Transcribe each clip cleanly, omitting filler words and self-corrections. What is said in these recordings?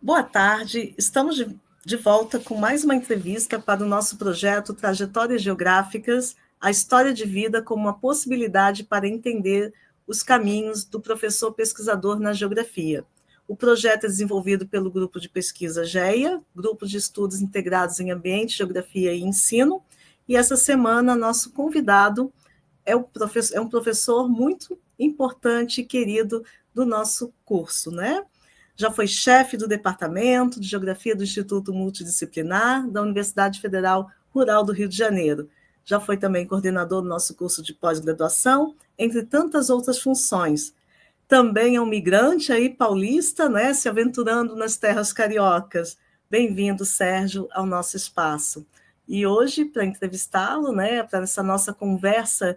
Boa tarde, estamos de volta com mais uma entrevista para o nosso projeto Trajetórias Geográficas, a história de vida como uma possibilidade para entender os caminhos do professor pesquisador na geografia. O projeto é desenvolvido pelo Grupo de Pesquisa GEA, Grupo de Estudos Integrados em Ambiente, Geografia e Ensino, e essa semana nosso convidado é um professor muito importante e querido do nosso curso, né? Já foi chefe do Departamento de Geografia do Instituto Multidisciplinar da Universidade Federal Rural do Rio de Janeiro. Já foi também coordenador do nosso curso de pós-graduação, entre tantas outras funções. Também é um migrante aí paulista, né, se aventurando nas terras cariocas. Bem-vindo, Sérgio, ao nosso espaço. E hoje, para entrevistá-lo, né, para essa nossa conversa,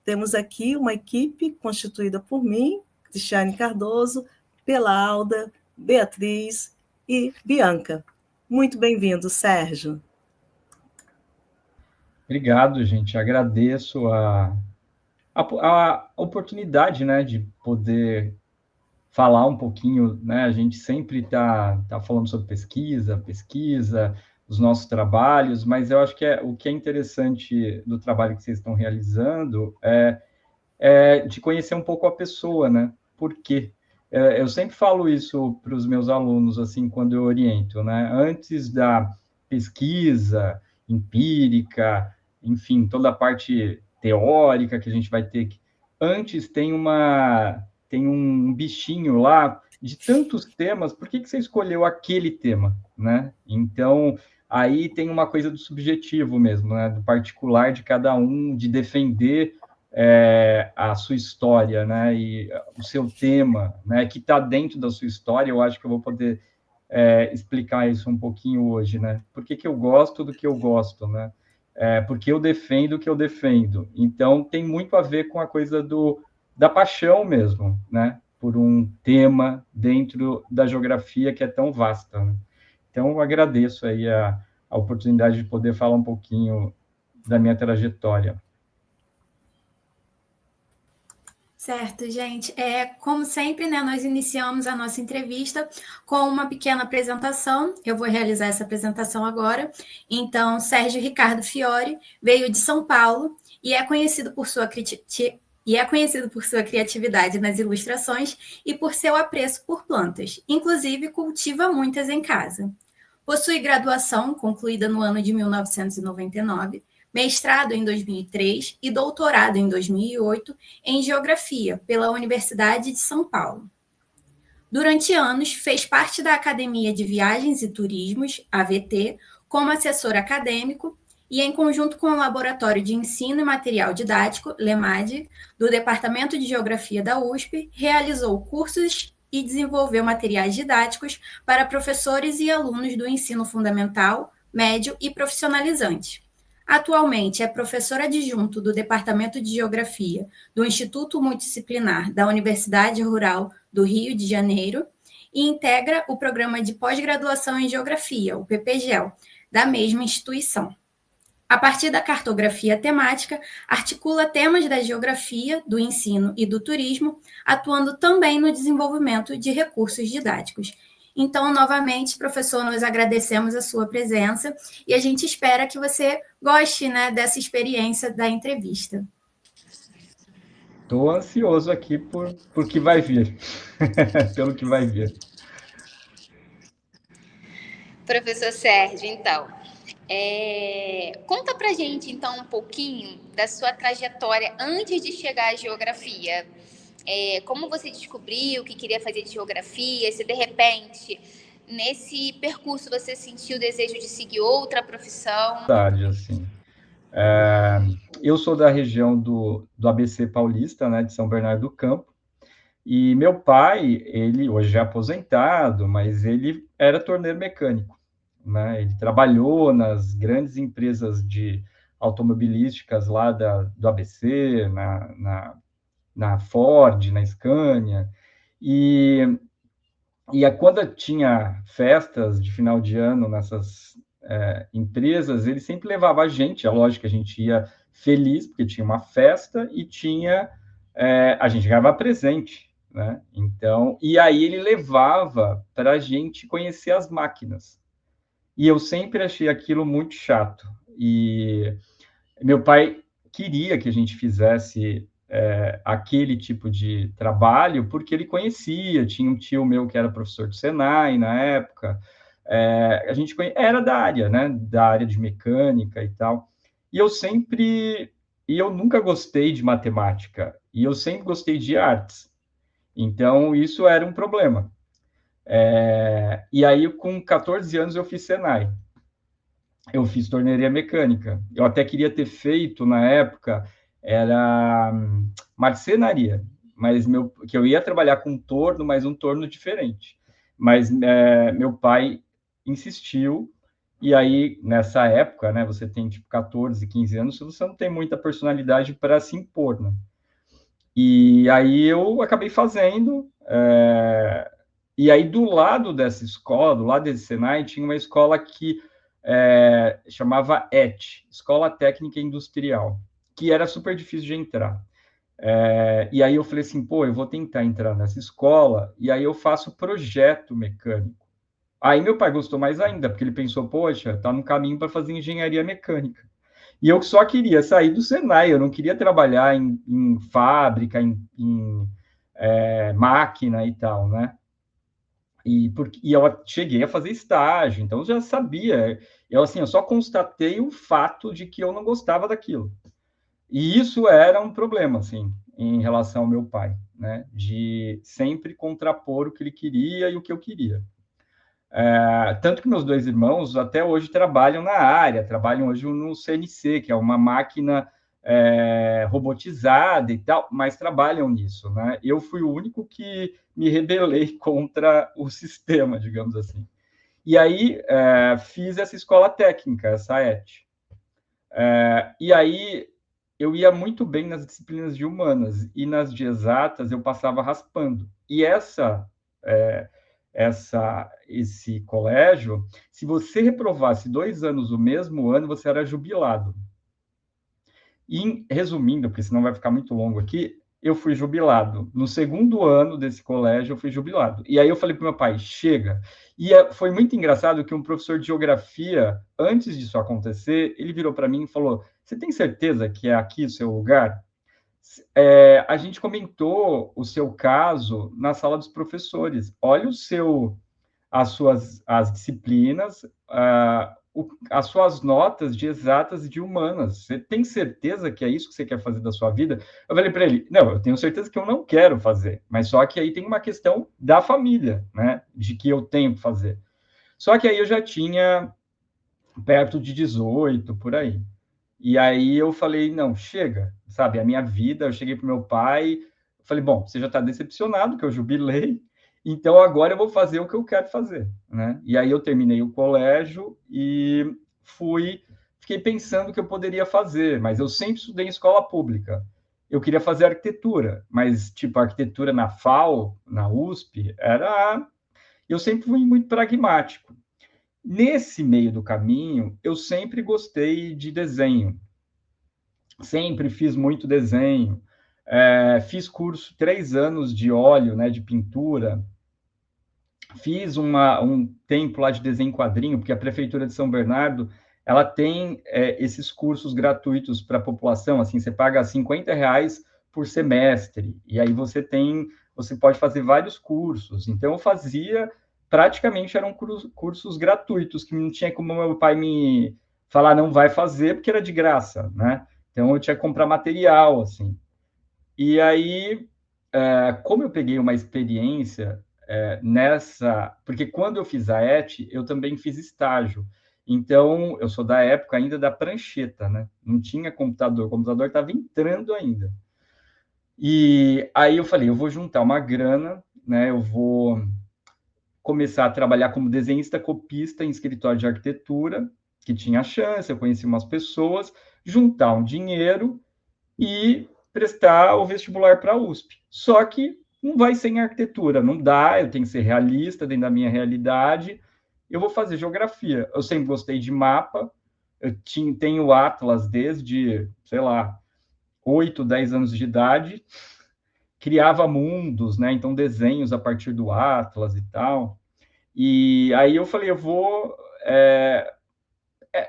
temos aqui uma equipe constituída por mim, Cristiane Cardoso, pela Alda, Beatriz e Bianca. Muito bem-vindo, Sérgio. Obrigado, gente. Agradeço a oportunidade, né, de poder falar um pouquinho, né? A gente sempre tá falando sobre pesquisa, os nossos trabalhos, mas eu acho que o que é interessante do trabalho que vocês estão realizando é de conhecer um pouco a pessoa, né? Por quê? Eu sempre falo isso para os meus alunos, assim, quando eu oriento, né? Antes da pesquisa empírica, enfim, toda a parte teórica que a gente vai ter, antes tem um bichinho lá de tantos temas, por que você escolheu aquele tema, né? Então, aí tem uma coisa do subjetivo mesmo, né? Do particular de cada um, de defender a sua história, né, e o seu tema, né, que está dentro da sua história. Eu acho que eu vou poder explicar isso um pouquinho hoje, né? Por que eu gosto do que eu gosto, né? Porque eu defendo o que eu defendo. Então, tem muito a ver com a coisa da paixão mesmo, né? Por um tema dentro da geografia que é tão vasta, né? Então, eu agradeço aí a oportunidade de poder falar um pouquinho da minha trajetória. Certo, gente. Como sempre, né, nós iniciamos a nossa entrevista com uma pequena apresentação. Eu vou realizar essa apresentação agora. Então, Sérgio Ricardo Fiore veio de São Paulo e é conhecido por sua criatividade nas ilustrações e por seu apreço por plantas. Inclusive, cultiva muitas em casa. Possui graduação concluída no ano de 1999, mestrado em 2003 e doutorado em 2008 em Geografia pela Universidade de São Paulo. Durante anos, fez parte da Academia de Viagens e Turismos, AVT, como assessor acadêmico e, em conjunto com o Laboratório de Ensino e Material Didático, LEMAD, do Departamento de Geografia da USP, realizou cursos e desenvolveu materiais didáticos para professores e alunos do ensino fundamental, médio e profissionalizante. Atualmente é professor adjunto do Departamento de Geografia do Instituto Multidisciplinar da Universidade Rural do Rio de Janeiro e integra o programa de pós-graduação em Geografia, o PPGEL, da mesma instituição. A partir da cartografia temática, articula temas da geografia, do ensino e do turismo, atuando também no desenvolvimento de recursos didáticos. Então, novamente, professor, nós agradecemos a sua presença e a gente espera que você goste, né, dessa experiência da entrevista. Estou ansioso aqui por que vai vir, pelo que vai vir. Professor Sérgio, então, conta pra gente, então, um pouquinho da sua trajetória antes de chegar à geografia. Como você descobriu que queria fazer de geografia? Se, de repente, nesse percurso você sentiu o desejo de seguir outra profissão? Verdade, assim. Eu sou da região do ABC paulista, né, de São Bernardo do Campo, e meu pai, ele hoje é aposentado, mas ele era torneiro mecânico, né? Ele trabalhou nas grandes empresas de automobilísticas lá do ABC, na Ford, na Scania, e quando tinha festas de final de ano nessas empresas, ele sempre levava a gente, é lógico que a gente ia feliz, porque tinha uma festa e a gente ganhava presente, né? Então, e aí ele levava para a gente conhecer as máquinas. E eu sempre achei aquilo muito chato. E meu pai queria que a gente fizesse aquele tipo de trabalho, porque ele conhecia, tinha um tio meu que era professor do Senai na época, a gente era da área, né, da área de mecânica e tal, e eu nunca gostei de matemática, e eu sempre gostei de artes, então isso era um problema. E aí, com 14 anos, eu fiz Senai, eu fiz tornearia mecânica. Eu até queria ter feito, na época, era marcenaria, mas que eu ia trabalhar com torno, mas um torno diferente. Mas meu pai insistiu, e aí, nessa época, né, você tem tipo 14, 15 anos, você não tem muita personalidade para se impor, né? E aí eu acabei fazendo, e aí do lado dessa escola, do lado desse Senai, tinha uma escola que chamava ET, Escola Técnica Industrial, que era super difícil de entrar. E aí eu falei assim, pô, eu vou tentar entrar nessa escola, e aí eu faço projeto mecânico. Aí meu pai gostou mais ainda, porque ele pensou, poxa, tá no caminho para fazer engenharia mecânica. E eu só queria sair do Senai, eu não queria trabalhar em fábrica, em máquina e tal, né? E eu cheguei a fazer estágio, então eu já sabia. Eu só constatei o fato de que eu não gostava daquilo. E isso era um problema, assim, em relação ao meu pai, né? De sempre contrapor o que ele queria e o que eu queria. Tanto que meus dois irmãos até hoje trabalham na área, trabalham hoje no CNC, que é uma máquina robotizada e tal, mas trabalham nisso, né? Eu fui o único que me rebelei contra o sistema, digamos assim. E aí fiz essa escola técnica, essa ET. E aí eu ia muito bem nas disciplinas de humanas, e nas de exatas eu passava raspando. E esse colégio, se você reprovasse 2 anos o mesmo ano, você era jubilado. E, resumindo, porque senão vai ficar muito longo aqui, eu fui jubilado. No segundo ano desse colégio, eu fui jubilado. E aí eu falei para meu pai, chega. E foi muito engraçado que um professor de geografia, antes disso acontecer, ele virou para mim e falou, você tem certeza que é aqui o seu lugar? A gente comentou o seu caso na sala dos professores. Olha as disciplinas, as suas notas de exatas e de humanas. Você tem certeza que é isso que você quer fazer da sua vida? Eu falei para ele, não, eu tenho certeza que eu não quero fazer, mas só que aí tem uma questão da família, né, de que eu tenho que fazer. Só que aí eu já tinha perto de 18, por aí. E aí eu falei, não, chega, sabe, a minha vida, eu cheguei para o meu pai, falei, bom, você já está decepcionado que eu jubilei, então agora eu vou fazer o que eu quero fazer, né? E aí eu terminei o colégio e fiquei pensando o que eu poderia fazer, mas eu sempre estudei em escola pública. Eu queria fazer arquitetura, mas tipo, a arquitetura na FAO, na USP, eu sempre fui muito pragmático. Nesse meio do caminho, eu sempre gostei de desenho. Sempre fiz muito desenho. Fiz curso 3 anos de óleo, né, de pintura. Fiz um tempo lá de desenho em quadrinho, porque a Prefeitura de São Bernardo, ela tem esses cursos gratuitos para a população, assim, você paga R$50 por semestre, e aí você pode fazer vários cursos. Então, eu fazia, praticamente eram cursos gratuitos, que não tinha como meu pai me falar não vai fazer, porque era de graça, né? Então, eu tinha que comprar material, assim. E aí, como eu peguei uma experiência porque quando eu fiz a ET, eu também fiz estágio. Então, eu sou da época ainda da prancheta, né? Não tinha computador, o computador estava entrando ainda. E aí eu falei, eu vou juntar uma grana, né? Eu vou começar a trabalhar como desenhista copista em escritório de arquitetura, que tinha chance, eu conheci umas pessoas, juntar um dinheiro e prestar o vestibular para a USP. Só que não vai ser em arquitetura, não dá, eu tenho que ser realista dentro da minha realidade, eu vou fazer geografia. Eu sempre gostei de mapa, eu tenho Atlas desde, sei lá, 8, 10 anos de idade, criava mundos, né? Então, desenhos a partir do Atlas e tal. E aí eu falei, eu vou...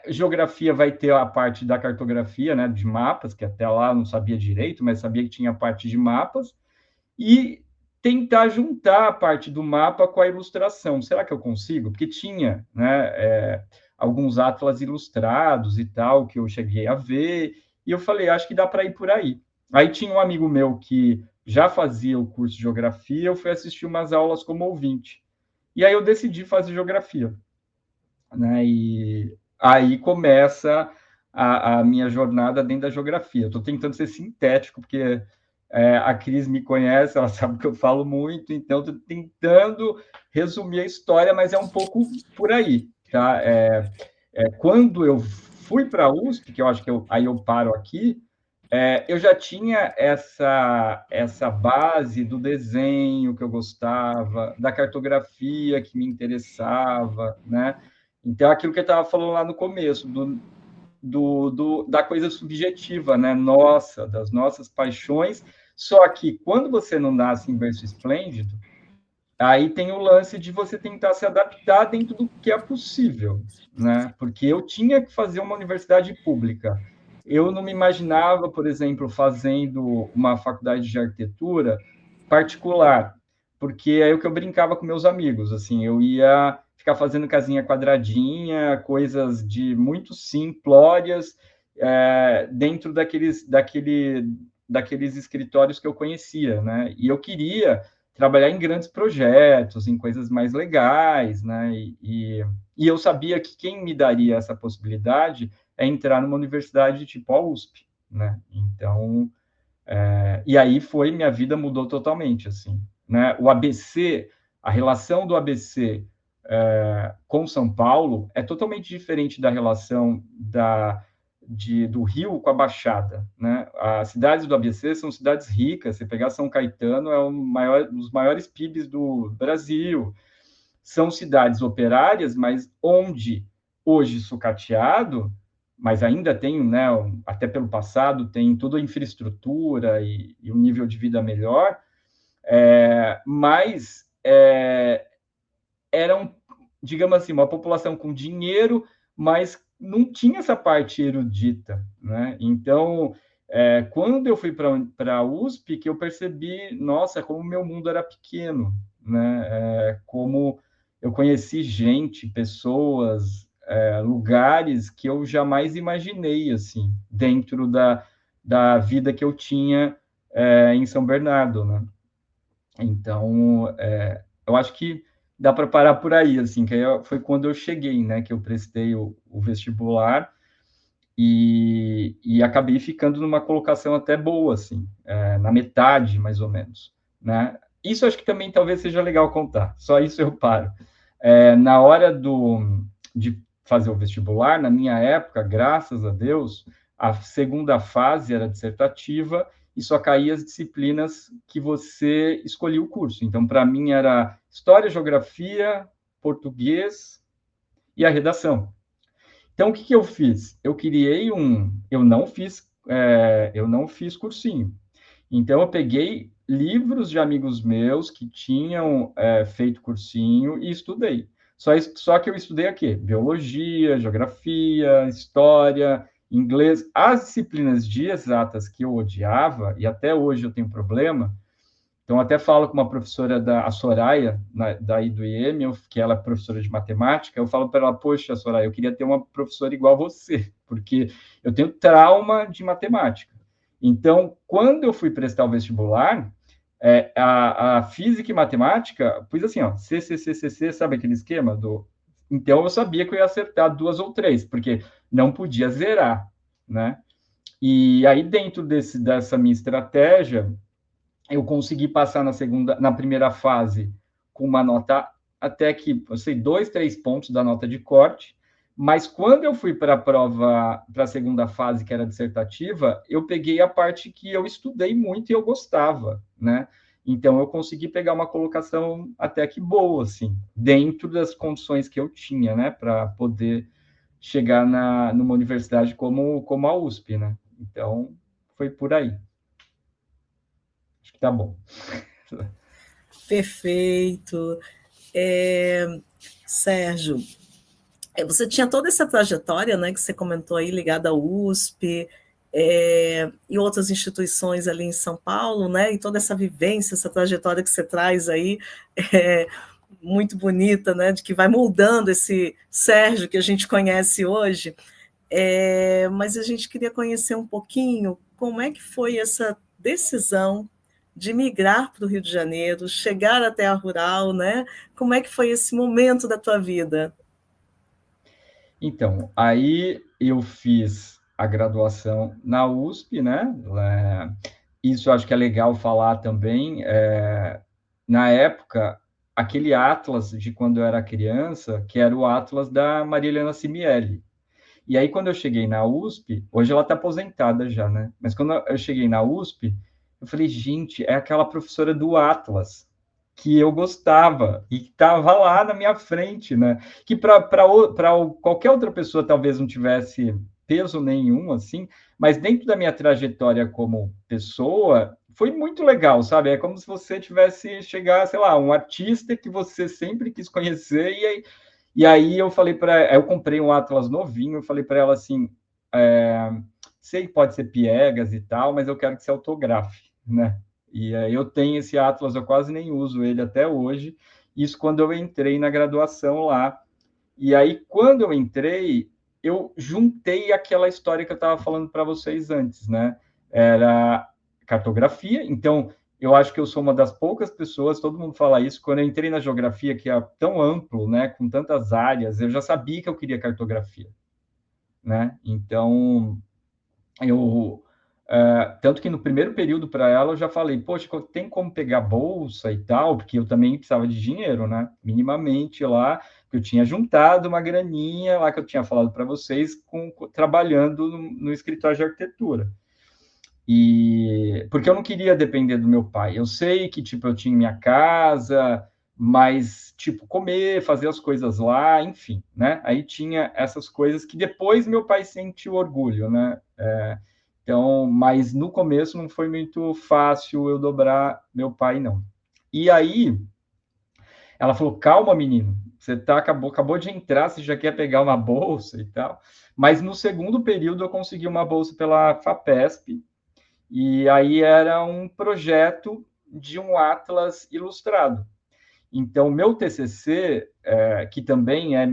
geografia vai ter a parte da cartografia, né, de mapas, que até lá eu não sabia direito, mas sabia que tinha a parte de mapas, e tentar juntar a parte do mapa com a ilustração. Será que eu consigo? Porque tinha, né, alguns atlas ilustrados e tal, que eu cheguei a ver, e eu falei, acho que dá para ir por aí. Aí tinha um amigo meu que já fazia o curso de geografia, eu fui assistir umas aulas como ouvinte. E aí eu decidi fazer geografia, né, e aí começa a minha jornada dentro da geografia. Estou tentando ser sintético, porque a Cris me conhece, ela sabe que eu falo muito, então estou tentando resumir a história, mas é um pouco por aí, tá? Quando eu fui para a USP, que eu acho que aí eu paro aqui, eu já tinha essa base do desenho que eu gostava, da cartografia que me interessava, né? Então, aquilo que eu estava falando lá no começo, da coisa subjetiva, né? Nossa, das nossas paixões. Só que quando você não nasce em berço esplêndido, aí tem o lance de você tentar se adaptar dentro do que é possível, né? Porque eu tinha que fazer uma universidade pública. Eu não me imaginava, por exemplo, fazendo uma faculdade de arquitetura particular, porque é o que eu brincava com meus amigos, assim, eu ia ficar fazendo casinha quadradinha, coisas de muito simplórias, dentro daqueles escritórios que eu conhecia, né? E eu queria trabalhar em grandes projetos, em coisas mais legais, né? E eu sabia que quem me daria essa possibilidade é entrar numa universidade tipo a USP, né? Então, e aí minha vida mudou totalmente, assim, né? O ABC, a relação do ABC com São Paulo é totalmente diferente da relação do Rio com a Baixada, né? As cidades do ABC são cidades ricas. Se pegar São Caetano, é um dos maiores PIBs do Brasil. São cidades operárias, mas onde hoje sucateado, mas ainda tem, né, até pelo passado, tem toda a infraestrutura e um nível de vida melhor, mas eram, digamos assim, uma população com dinheiro, mas não tinha essa parte erudita, né? Então, quando eu fui para a USP, que eu percebi, nossa, como o meu mundo era pequeno, né? Como eu conheci gente, pessoas, lugares que eu jamais imaginei, assim, dentro da vida que eu tinha em São Bernardo, né? Então, eu acho que dá para parar por aí, assim, que aí foi quando eu cheguei, né, que eu prestei o vestibular e acabei ficando numa colocação até boa, assim, na metade, mais ou menos, né? Isso acho que também talvez seja legal contar, só isso eu paro. Na hora de fazer o vestibular, na minha época, graças a Deus, a segunda fase era dissertativa e só caía as disciplinas que você escolhia o curso. Então, para mim, era História, Geografia, Português e a redação. Então, o que eu fiz? Eu criei eu não fiz cursinho. Então, eu peguei livros de amigos meus que tinham feito cursinho e estudei. Só que eu estudei aqui, biologia, geografia, história, inglês. As disciplinas de exatas que eu odiava, e até hoje eu tenho problema, então até falo com uma professora a Soraya, daí do IEM, que ela é professora de matemática, eu falo para ela, poxa, Soraya, eu queria ter uma professora igual a você, porque eu tenho trauma de matemática. Então, quando eu fui prestar o vestibular, a física e matemática, pus assim, ó, CCCCC, sabe aquele esquema do... Então, eu sabia que eu ia acertar 2 ou 3, porque não podia zerar, né? E aí, dentro dessa minha estratégia, eu consegui passar na primeira fase com uma nota até que, eu sei, 2, 3 pontos da nota de corte, mas quando eu fui para a prova, para a segunda fase, que era dissertativa, eu peguei a parte que eu estudei muito e eu gostava, né? Então, eu consegui pegar uma colocação até que boa, assim, dentro das condições que eu tinha, né, para poder chegar numa universidade como a USP, né? Então, foi por aí. Acho que tá bom. Perfeito. Sérgio, você tinha toda essa trajetória, né, que você comentou aí, ligada à USP, e outras instituições ali em São Paulo, né, e toda essa vivência, essa trajetória que você traz aí, muito bonita, né, de que vai moldando esse Sérgio que a gente conhece hoje. Mas a gente queria conhecer um pouquinho como é que foi essa decisão de migrar para o Rio de Janeiro, chegar até a Rural, né? Como é que foi esse momento da tua vida? Então, aí eu fiz a graduação na USP, né? Isso acho que é legal falar também. Na época, aquele atlas de quando eu era criança, que era o atlas da Maria Helena Simielli. E aí, quando eu cheguei na USP, hoje ela está aposentada já, né? Mas quando eu cheguei na USP, eu falei, gente, é aquela professora do Atlas que eu gostava e que estava lá na minha frente, né? Que para qualquer outra pessoa talvez não tivesse peso nenhum, assim, mas dentro da minha trajetória como pessoa, foi muito legal, sabe? É como se você tivesse chegar, sei lá, um artista que você sempre quis conhecer e aí eu falei para, eu comprei um Atlas novinho, eu falei para ela assim, sei que pode ser piegas e tal, mas eu quero que você autografe, né? E aí eu tenho esse Atlas, eu quase nem uso ele até hoje. Isso quando eu entrei na graduação lá. E aí quando eu entrei, eu juntei aquela história que eu estava falando para vocês antes, né? Era cartografia, então eu acho que eu sou uma das poucas pessoas, todo mundo fala isso, quando eu entrei na geografia, que é tão amplo, né, com tantas áreas, eu já sabia que eu queria cartografia, né? Então, tanto que no primeiro período para ela eu já falei, poxa, tem como pegar bolsa e tal, porque eu também precisava de dinheiro, né? Minimamente lá, que eu tinha juntado uma graninha lá que eu tinha falado para vocês, trabalhando no escritório de arquitetura. E porque eu não queria depender do meu pai. Eu sei que tipo eu tinha minha casa, mas tipo comer, fazer as coisas lá, enfim, né? Aí tinha essas coisas que depois meu pai sentiu orgulho, né? Então, mas no começo não foi muito fácil eu dobrar meu pai, não. E aí ela falou: calma, menino, você acabou de entrar, você já quer pegar uma bolsa e tal. Mas no segundo período eu consegui uma bolsa pela FAPESP, e aí era um projeto de um atlas ilustrado. Então, meu TCC, que também é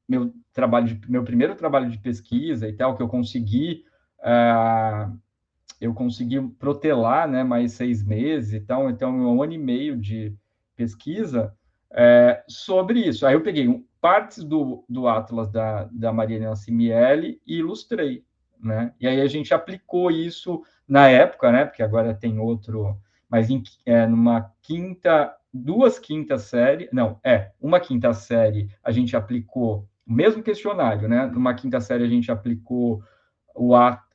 meu primeiro trabalho de pesquisa e tal, que eu consegui protelar, né, mais 6 meses e tal, então 1 ano e meio de pesquisa sobre isso. Aí eu peguei partes do Atlas da Maria Helena Simielli e ilustrei, né? E aí a gente aplicou isso na época, né? Porque agora tem outro, mas uma quinta série a gente aplicou o mesmo questionário, né? Numa quinta série a gente aplicou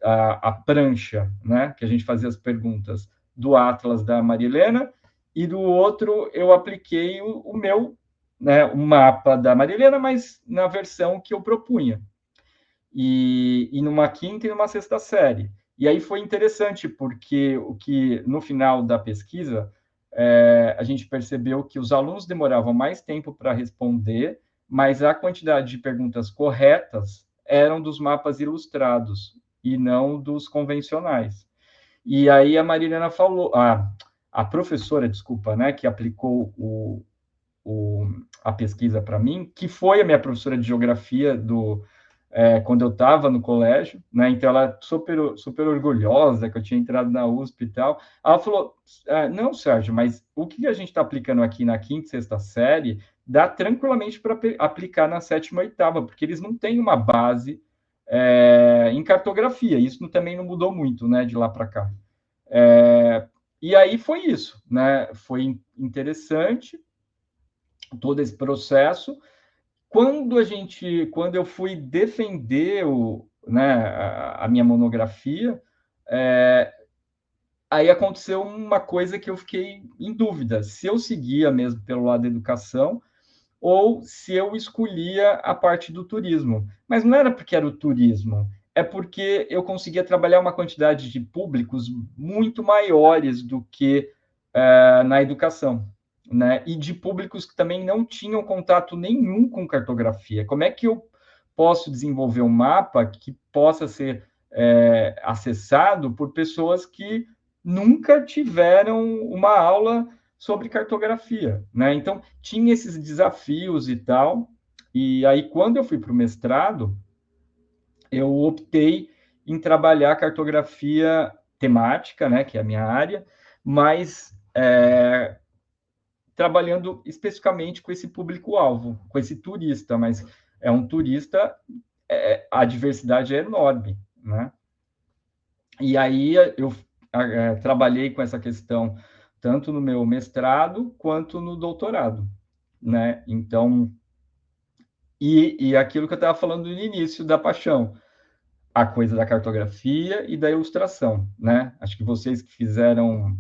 a prancha, né? Que a gente fazia as perguntas do Atlas da Maria Helena, e do outro eu apliquei o meu, né, o mapa da Maria Helena, mas na versão que eu propunha. E numa quinta e numa sexta série. E aí foi interessante, porque o que no final da pesquisa a gente percebeu que os alunos demoravam mais tempo para responder, mas a quantidade de perguntas corretas eram dos mapas ilustrados e não dos convencionais. E aí a Marilena falou, a professora, desculpa, né, que aplicou a pesquisa para mim, que foi a minha professora de geografia quando eu estava no colégio, né? Então ela super, super orgulhosa que eu tinha entrado na USP e tal. Ela falou: não, Sérgio, mas o que a gente está aplicando aqui na quinta e sexta série dá tranquilamente para aplicar na sétima e oitava, porque eles não têm uma base em cartografia. Isso também não mudou muito, né, de lá para cá. E aí foi isso, né? Foi interessante todo esse processo. Quando eu fui defender a minha monografia, aí aconteceu uma coisa que eu fiquei em dúvida, se eu seguia mesmo pelo lado da educação ou se eu escolhia a parte do turismo. Mas não era porque era o turismo, é porque eu conseguia trabalhar uma quantidade de públicos muito maiores do que na educação, né? E de públicos que também não tinham contato nenhum com cartografia. Como é que eu posso desenvolver um mapa que possa ser acessado por pessoas que nunca tiveram uma aula sobre cartografia, né? Então, tinha esses desafios e tal, e aí, quando eu fui para o mestrado, eu optei em trabalhar cartografia temática, né, que é a minha área, mas trabalhando especificamente com esse público-alvo, com esse turista, mas é um turista, a diversidade é enorme, né? E aí eu trabalhei com essa questão tanto no meu mestrado quanto no doutorado, né? Então, e aquilo que eu estava falando no início da paixão, a coisa da cartografia e da ilustração, né? Acho que vocês que fizeram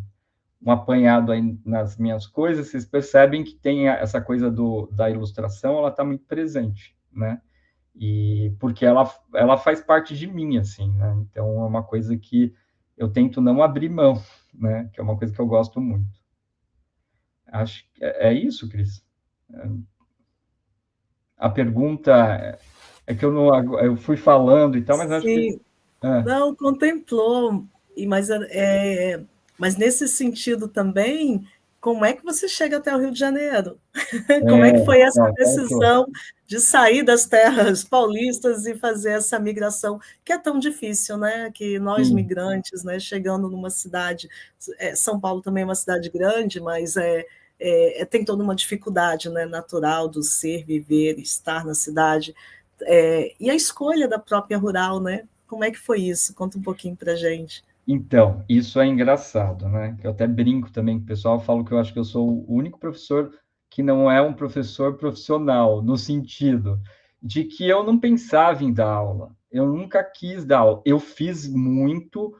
um apanhado aí nas minhas coisas, vocês percebem que tem essa coisa da ilustração, ela está muito presente, né? E porque ela faz parte de mim, assim, né? Então, é uma coisa que eu tento não abrir mão, né? Que é uma coisa que eu gosto muito. Acho que é isso, Cris. A pergunta é que eu fui falando e tal, mas acho que... Sim, não, contemplou, mas nesse sentido também, como é que você chega até o Rio de Janeiro? Como é que foi essa decisão de sair das terras paulistas e fazer essa migração, que é tão difícil, né? Que nós, migrantes, né, chegando numa cidade, São Paulo também é uma cidade grande, mas tem toda uma dificuldade, né, natural do ser, viver, estar na cidade, e a escolha da própria rural, né? Como é que foi isso? Conta um pouquinho para a gente. Então, isso é engraçado, né? Eu até brinco também com o pessoal, falo que eu acho que eu sou o único professor que não é um professor profissional, no sentido de que eu não pensava em dar aula, eu nunca quis dar aula. Eu fiz muito,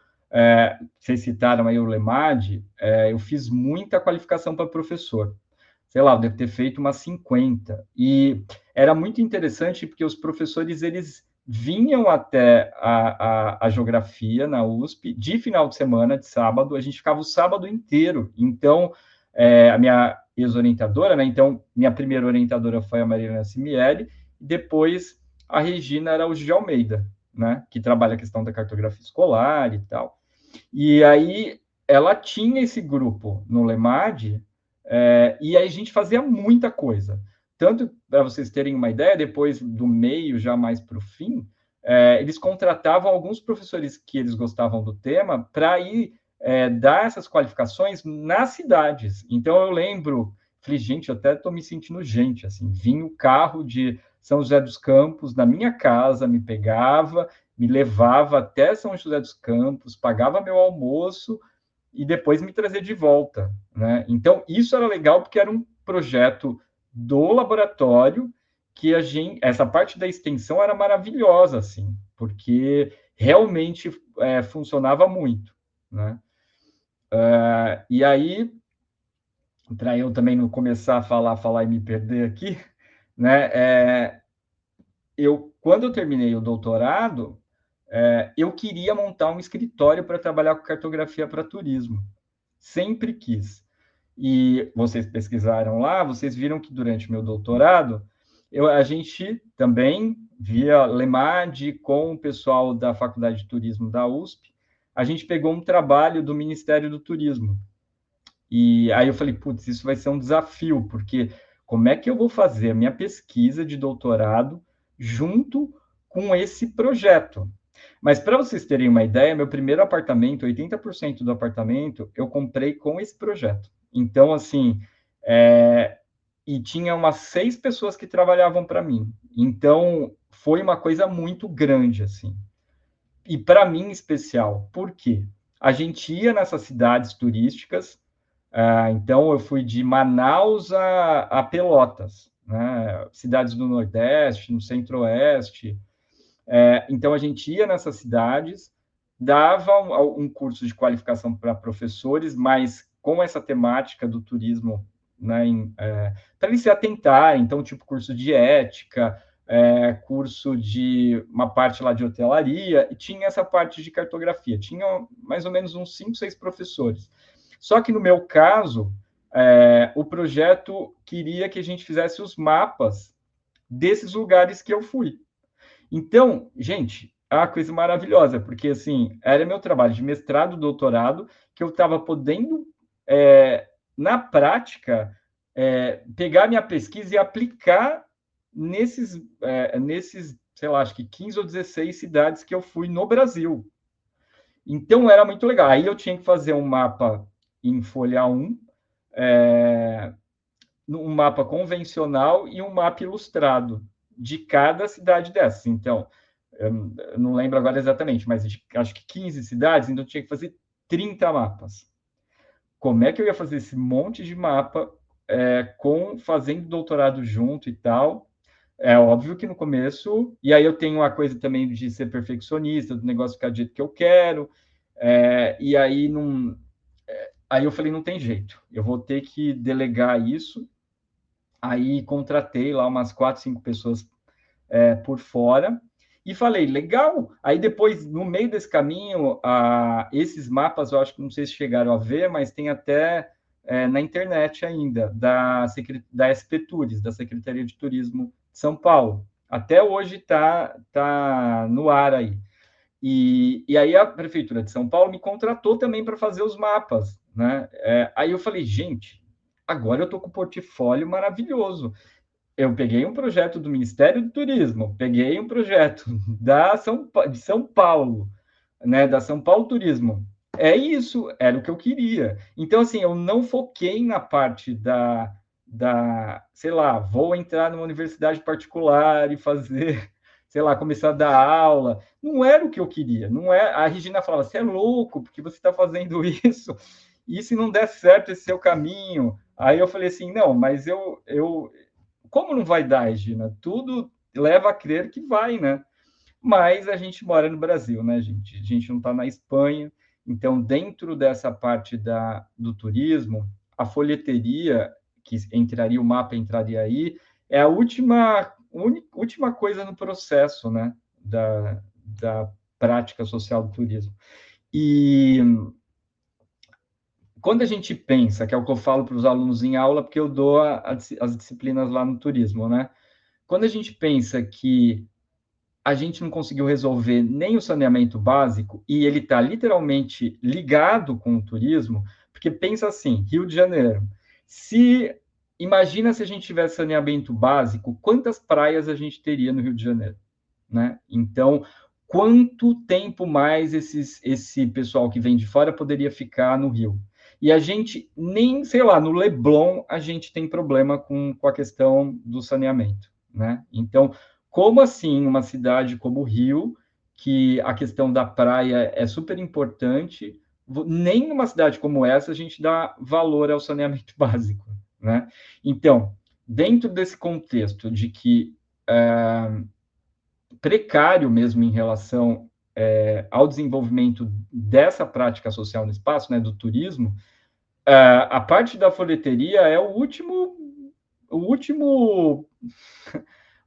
vocês citaram aí o LEMAD, eu fiz muita qualificação para professor. Sei lá, eu devo ter feito umas 50. E era muito interessante porque os professores, eles vinham até a geografia na USP de final de semana, de sábado, a gente ficava o sábado inteiro. Então, a minha ex-orientadora, né? Então, minha primeira orientadora foi a Marilena Simieri, e depois a Regina Araújo de Almeida, né? Que trabalha a questão da cartografia escolar e tal. E aí, ela tinha esse grupo no LEMAD, e aí a gente fazia muita coisa. Tanto, para vocês terem uma ideia, depois do meio, já mais para o fim, eles contratavam alguns professores que eles gostavam do tema para ir dar essas qualificações nas cidades. Então, eu lembro, falei, gente, eu até estou me sentindo gente, assim, vinha o carro de São José dos Campos na minha casa, me pegava, me levava até São José dos Campos, pagava meu almoço e depois me trazia de volta, né? Então, isso era legal porque era um projeto do laboratório que essa parte da extensão era maravilhosa, assim, porque realmente funcionava muito, né? E aí, para eu também não começar a falar e me perder aqui, né? Quando eu terminei o doutorado, eu queria montar um escritório para trabalhar com cartografia para turismo. Sempre quis. E vocês pesquisaram lá, vocês viram que durante meu doutorado, a gente também, via LEMAD, com o pessoal da Faculdade de Turismo da USP, a gente pegou um trabalho do Ministério do Turismo. E aí eu falei, putz, isso vai ser um desafio, porque como é que eu vou fazer a minha pesquisa de doutorado junto com esse projeto? Mas para vocês terem uma ideia, meu primeiro apartamento, 80% do apartamento, eu comprei com esse projeto. Então, assim, e tinha umas 6 pessoas que trabalhavam para mim. Então, foi uma coisa muito grande, assim. E para mim, especial. Por quê? A gente ia nessas cidades turísticas, então eu fui de Manaus a Pelotas, né? Cidades do Nordeste, no Centro-Oeste. Então, a gente ia nessas cidades, dava um curso de qualificação para professores, mas com essa temática do turismo, né, para eles se atentarem, então, tipo, curso de ética, curso de uma parte lá de hotelaria, e tinha essa parte de cartografia. Tinha mais ou menos uns 5, 6 professores. Só que no meu caso, o projeto queria que a gente fizesse os mapas desses lugares que eu fui. Então, gente, é uma coisa maravilhosa, porque assim, era meu trabalho de mestrado, doutorado, que eu estava podendo, na prática, pegar minha pesquisa e aplicar nesses, sei lá, acho que 15 ou 16 cidades que eu fui no Brasil. Então, era muito legal. Aí eu tinha que fazer um mapa em folha 1, um mapa convencional e um mapa ilustrado de cada cidade dessas. Então, eu não lembro agora exatamente, mas acho que 15 cidades, então eu tinha que fazer 30 mapas. Como é que eu ia fazer esse monte de mapa fazendo doutorado junto e tal? É óbvio que no começo... E aí eu tenho uma coisa também de ser perfeccionista, do negócio ficar do jeito que eu quero, e aí não... Aí eu falei, não tem jeito, eu vou ter que delegar isso. Aí contratei lá umas 4, 5 pessoas por fora, e falei, legal. Aí depois, no meio desse caminho, esses mapas, eu acho que não sei se chegaram a ver, mas tem até na internet ainda, da SP Tours, da Secretaria de Turismo de São Paulo. Até hoje tá no ar aí. E aí a Prefeitura de São Paulo me contratou também para fazer os mapas, né? Aí eu falei, gente, agora eu estou com um portfólio maravilhoso. Eu peguei um projeto do Ministério do Turismo, peguei um projeto de São Paulo, né, da São Paulo Turismo. É isso, era o que eu queria. Então, assim, eu não foquei na parte sei lá, vou entrar numa universidade particular e fazer, sei lá, começar a dar aula. Não era o que eu queria. Não é. A Regina falava, você é louco, porque você está fazendo isso. E se não der certo esse seu caminho? Aí eu falei assim, não, mas como não vai dar, Regina? Tudo leva a crer que vai, né? Mas a gente mora no Brasil, né, gente? A gente não está na Espanha. Então, dentro dessa parte do turismo, a folheteria, que o mapa entraria aí, é a última coisa no processo, né, da prática social do turismo. E quando a gente pensa, que é o que eu falo para os alunos em aula, porque eu dou as disciplinas lá no turismo, né? Quando a gente pensa que a gente não conseguiu resolver nem o saneamento básico, e ele está literalmente ligado com o turismo, porque pensa assim, Rio de Janeiro, imagina se a gente tivesse saneamento básico, quantas praias a gente teria no Rio de Janeiro, né? Então, quanto tempo mais esse pessoal que vem de fora poderia ficar no Rio? E a gente, nem, sei lá, no Leblon, a gente tem problema com a questão do saneamento, né? Então, como assim uma cidade como o Rio, que a questão da praia é super importante, nem numa cidade como essa a gente dá valor ao saneamento básico, né? Então, dentro desse contexto de que precário mesmo em relação ao desenvolvimento dessa prática social no espaço, né, do turismo, a parte da folheteria é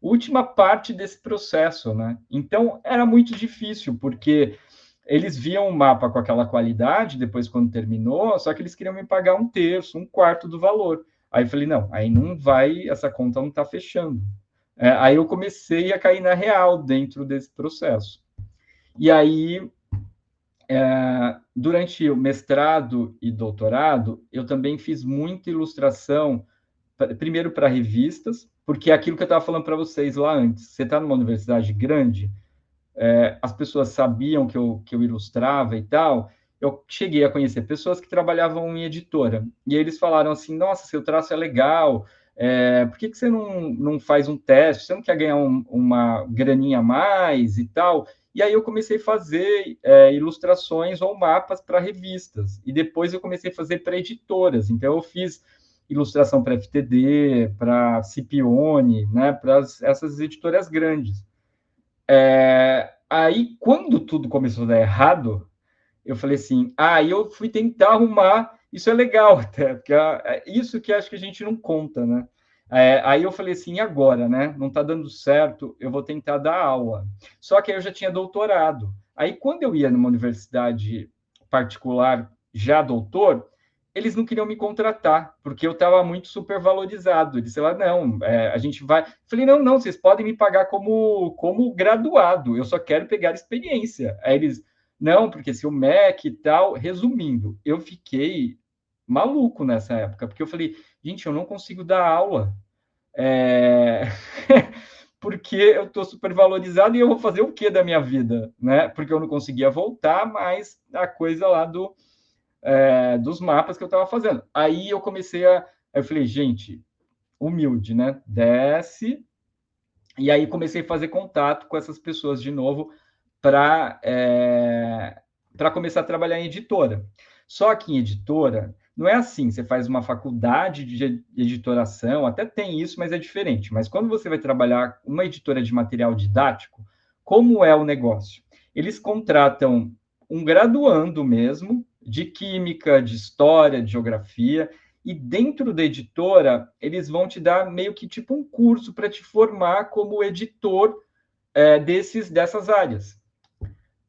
última parte desse processo, né? Então, era muito difícil, porque eles viam o mapa com aquela qualidade, depois, quando terminou, só que eles queriam me pagar 1/3, 1/4 do valor. Aí eu falei, não, aí não vai, essa conta não está fechando. Aí eu comecei a cair na real dentro desse processo. E aí, durante o mestrado e doutorado, eu também fiz muita ilustração, primeiro para revistas, porque é aquilo que eu estava falando para vocês lá antes. Você está numa universidade grande, as pessoas sabiam que eu ilustrava e tal. Eu cheguei a conhecer pessoas que trabalhavam em editora, e eles falaram assim, nossa, seu traço é legal, por que você não faz um teste? Você não quer ganhar uma graninha a mais e tal? E aí eu comecei a fazer ilustrações ou mapas para revistas, e depois eu comecei a fazer para editoras. Então eu fiz ilustração para FTD, para Scipione, né, para essas editoras grandes. Aí, quando tudo começou a dar errado, eu falei assim, eu fui tentar arrumar, isso é legal até, porque é isso que acho que a gente não conta, né? Aí eu falei assim, e agora, né? Não está dando certo, eu vou tentar dar aula. Só que aí eu já tinha doutorado. Aí, quando eu ia numa universidade particular, já doutor, eles não queriam me contratar, porque eu estava muito supervalorizado. Eles disseram, não, a gente vai... Falei, não, vocês podem me pagar como graduado, eu só quero pegar experiência. Aí eles, não, porque se o MEC e tal... Resumindo, eu fiquei maluco nessa época, porque eu falei, gente, eu não consigo dar aula. Porque eu estou super valorizado e eu vou fazer o que da minha vida, né? Porque eu não conseguia voltar, mas a coisa lá dos mapas que eu estava fazendo. Aí eu comecei eu falei, gente, humilde, né? Desce. E aí comecei a fazer contato com essas pessoas de novo para começar a trabalhar em editora. Só que em editora, não é assim, você faz uma faculdade de editoração, até tem isso, mas é diferente. Mas quando você vai trabalhar uma editora de material didático, como é o negócio? Eles contratam um graduando mesmo, de química, de história, de geografia, e dentro da editora, eles vão te dar meio que tipo um curso para te formar como editor dessas áreas.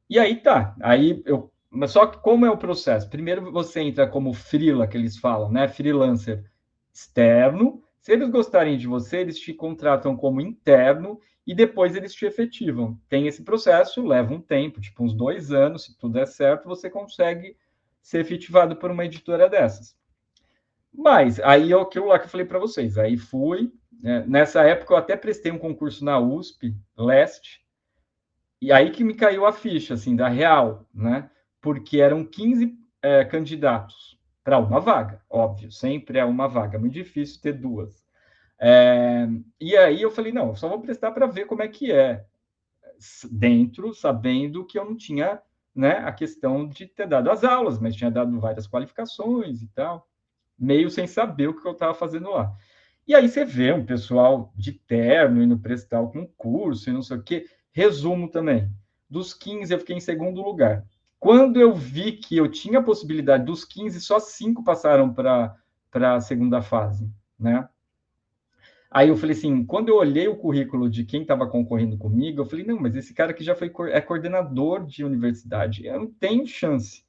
E aí tá, mas só que como é o processo? Primeiro você entra como freela, que eles falam, né? Freelancer externo. Se eles gostarem de você, eles te contratam como interno e depois eles te efetivam. Tem esse processo, leva um tempo, tipo uns 2 anos, se tudo der certo, você consegue ser efetivado por uma editora dessas. Mas aí é aquilo lá que eu falei para vocês. Aí fui, né? Nessa época eu até prestei um concurso na USP, Leste, e aí que me caiu a ficha, assim, da real, né? Porque eram 15 candidatos para uma vaga, óbvio, sempre é uma vaga, muito difícil ter duas. E aí eu falei, não, eu só vou prestar para ver como é que é, dentro, sabendo que eu não tinha, né, a questão de ter dado as aulas, mas tinha dado várias qualificações e tal, meio sem saber o que eu estava fazendo lá. E aí você vê um pessoal de terno indo prestar o concurso e não sei o quê. Resumo também. Dos 15, eu fiquei em segundo lugar. Quando eu vi que eu tinha a possibilidade dos 15, só 5 passaram para a segunda fase, né? Aí eu falei assim, quando eu olhei o currículo de quem estava concorrendo comigo, eu falei, não, mas esse cara aqui já é coordenador de universidade, eu não tenho chance.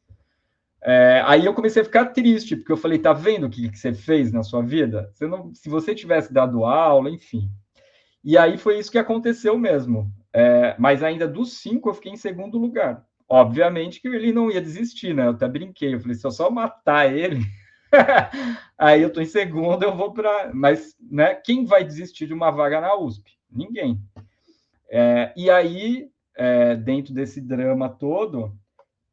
Aí eu comecei a ficar triste, porque eu falei, tá vendo o que você fez na sua vida? Se você tivesse dado aula, enfim. E aí foi isso que aconteceu mesmo. Mas ainda dos 5, eu fiquei em segundo lugar. Obviamente que ele não ia desistir, né? Eu até brinquei, eu falei, se eu só matar ele, aí eu tô em segundo, eu vou para... Mas, né, quem vai desistir de uma vaga na USP? Ninguém. E aí, dentro desse drama todo,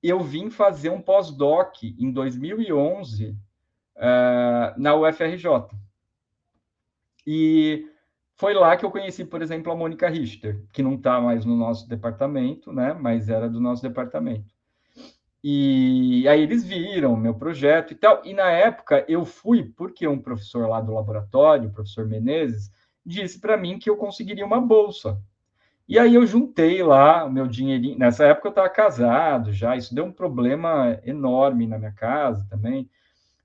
eu vim fazer um pós-doc em 2011 na UFRJ. E foi lá que eu conheci, por exemplo, a Mônica Richter, que não está mais no nosso departamento, né? Mas era do nosso departamento. E aí eles viram meu projeto e tal. E na época eu fui, porque um professor lá do laboratório, o professor Menezes, disse para mim que eu conseguiria uma bolsa. E aí eu juntei lá o meu dinheirinho. Nessa época eu estava casado já, isso deu um problema enorme na minha casa também.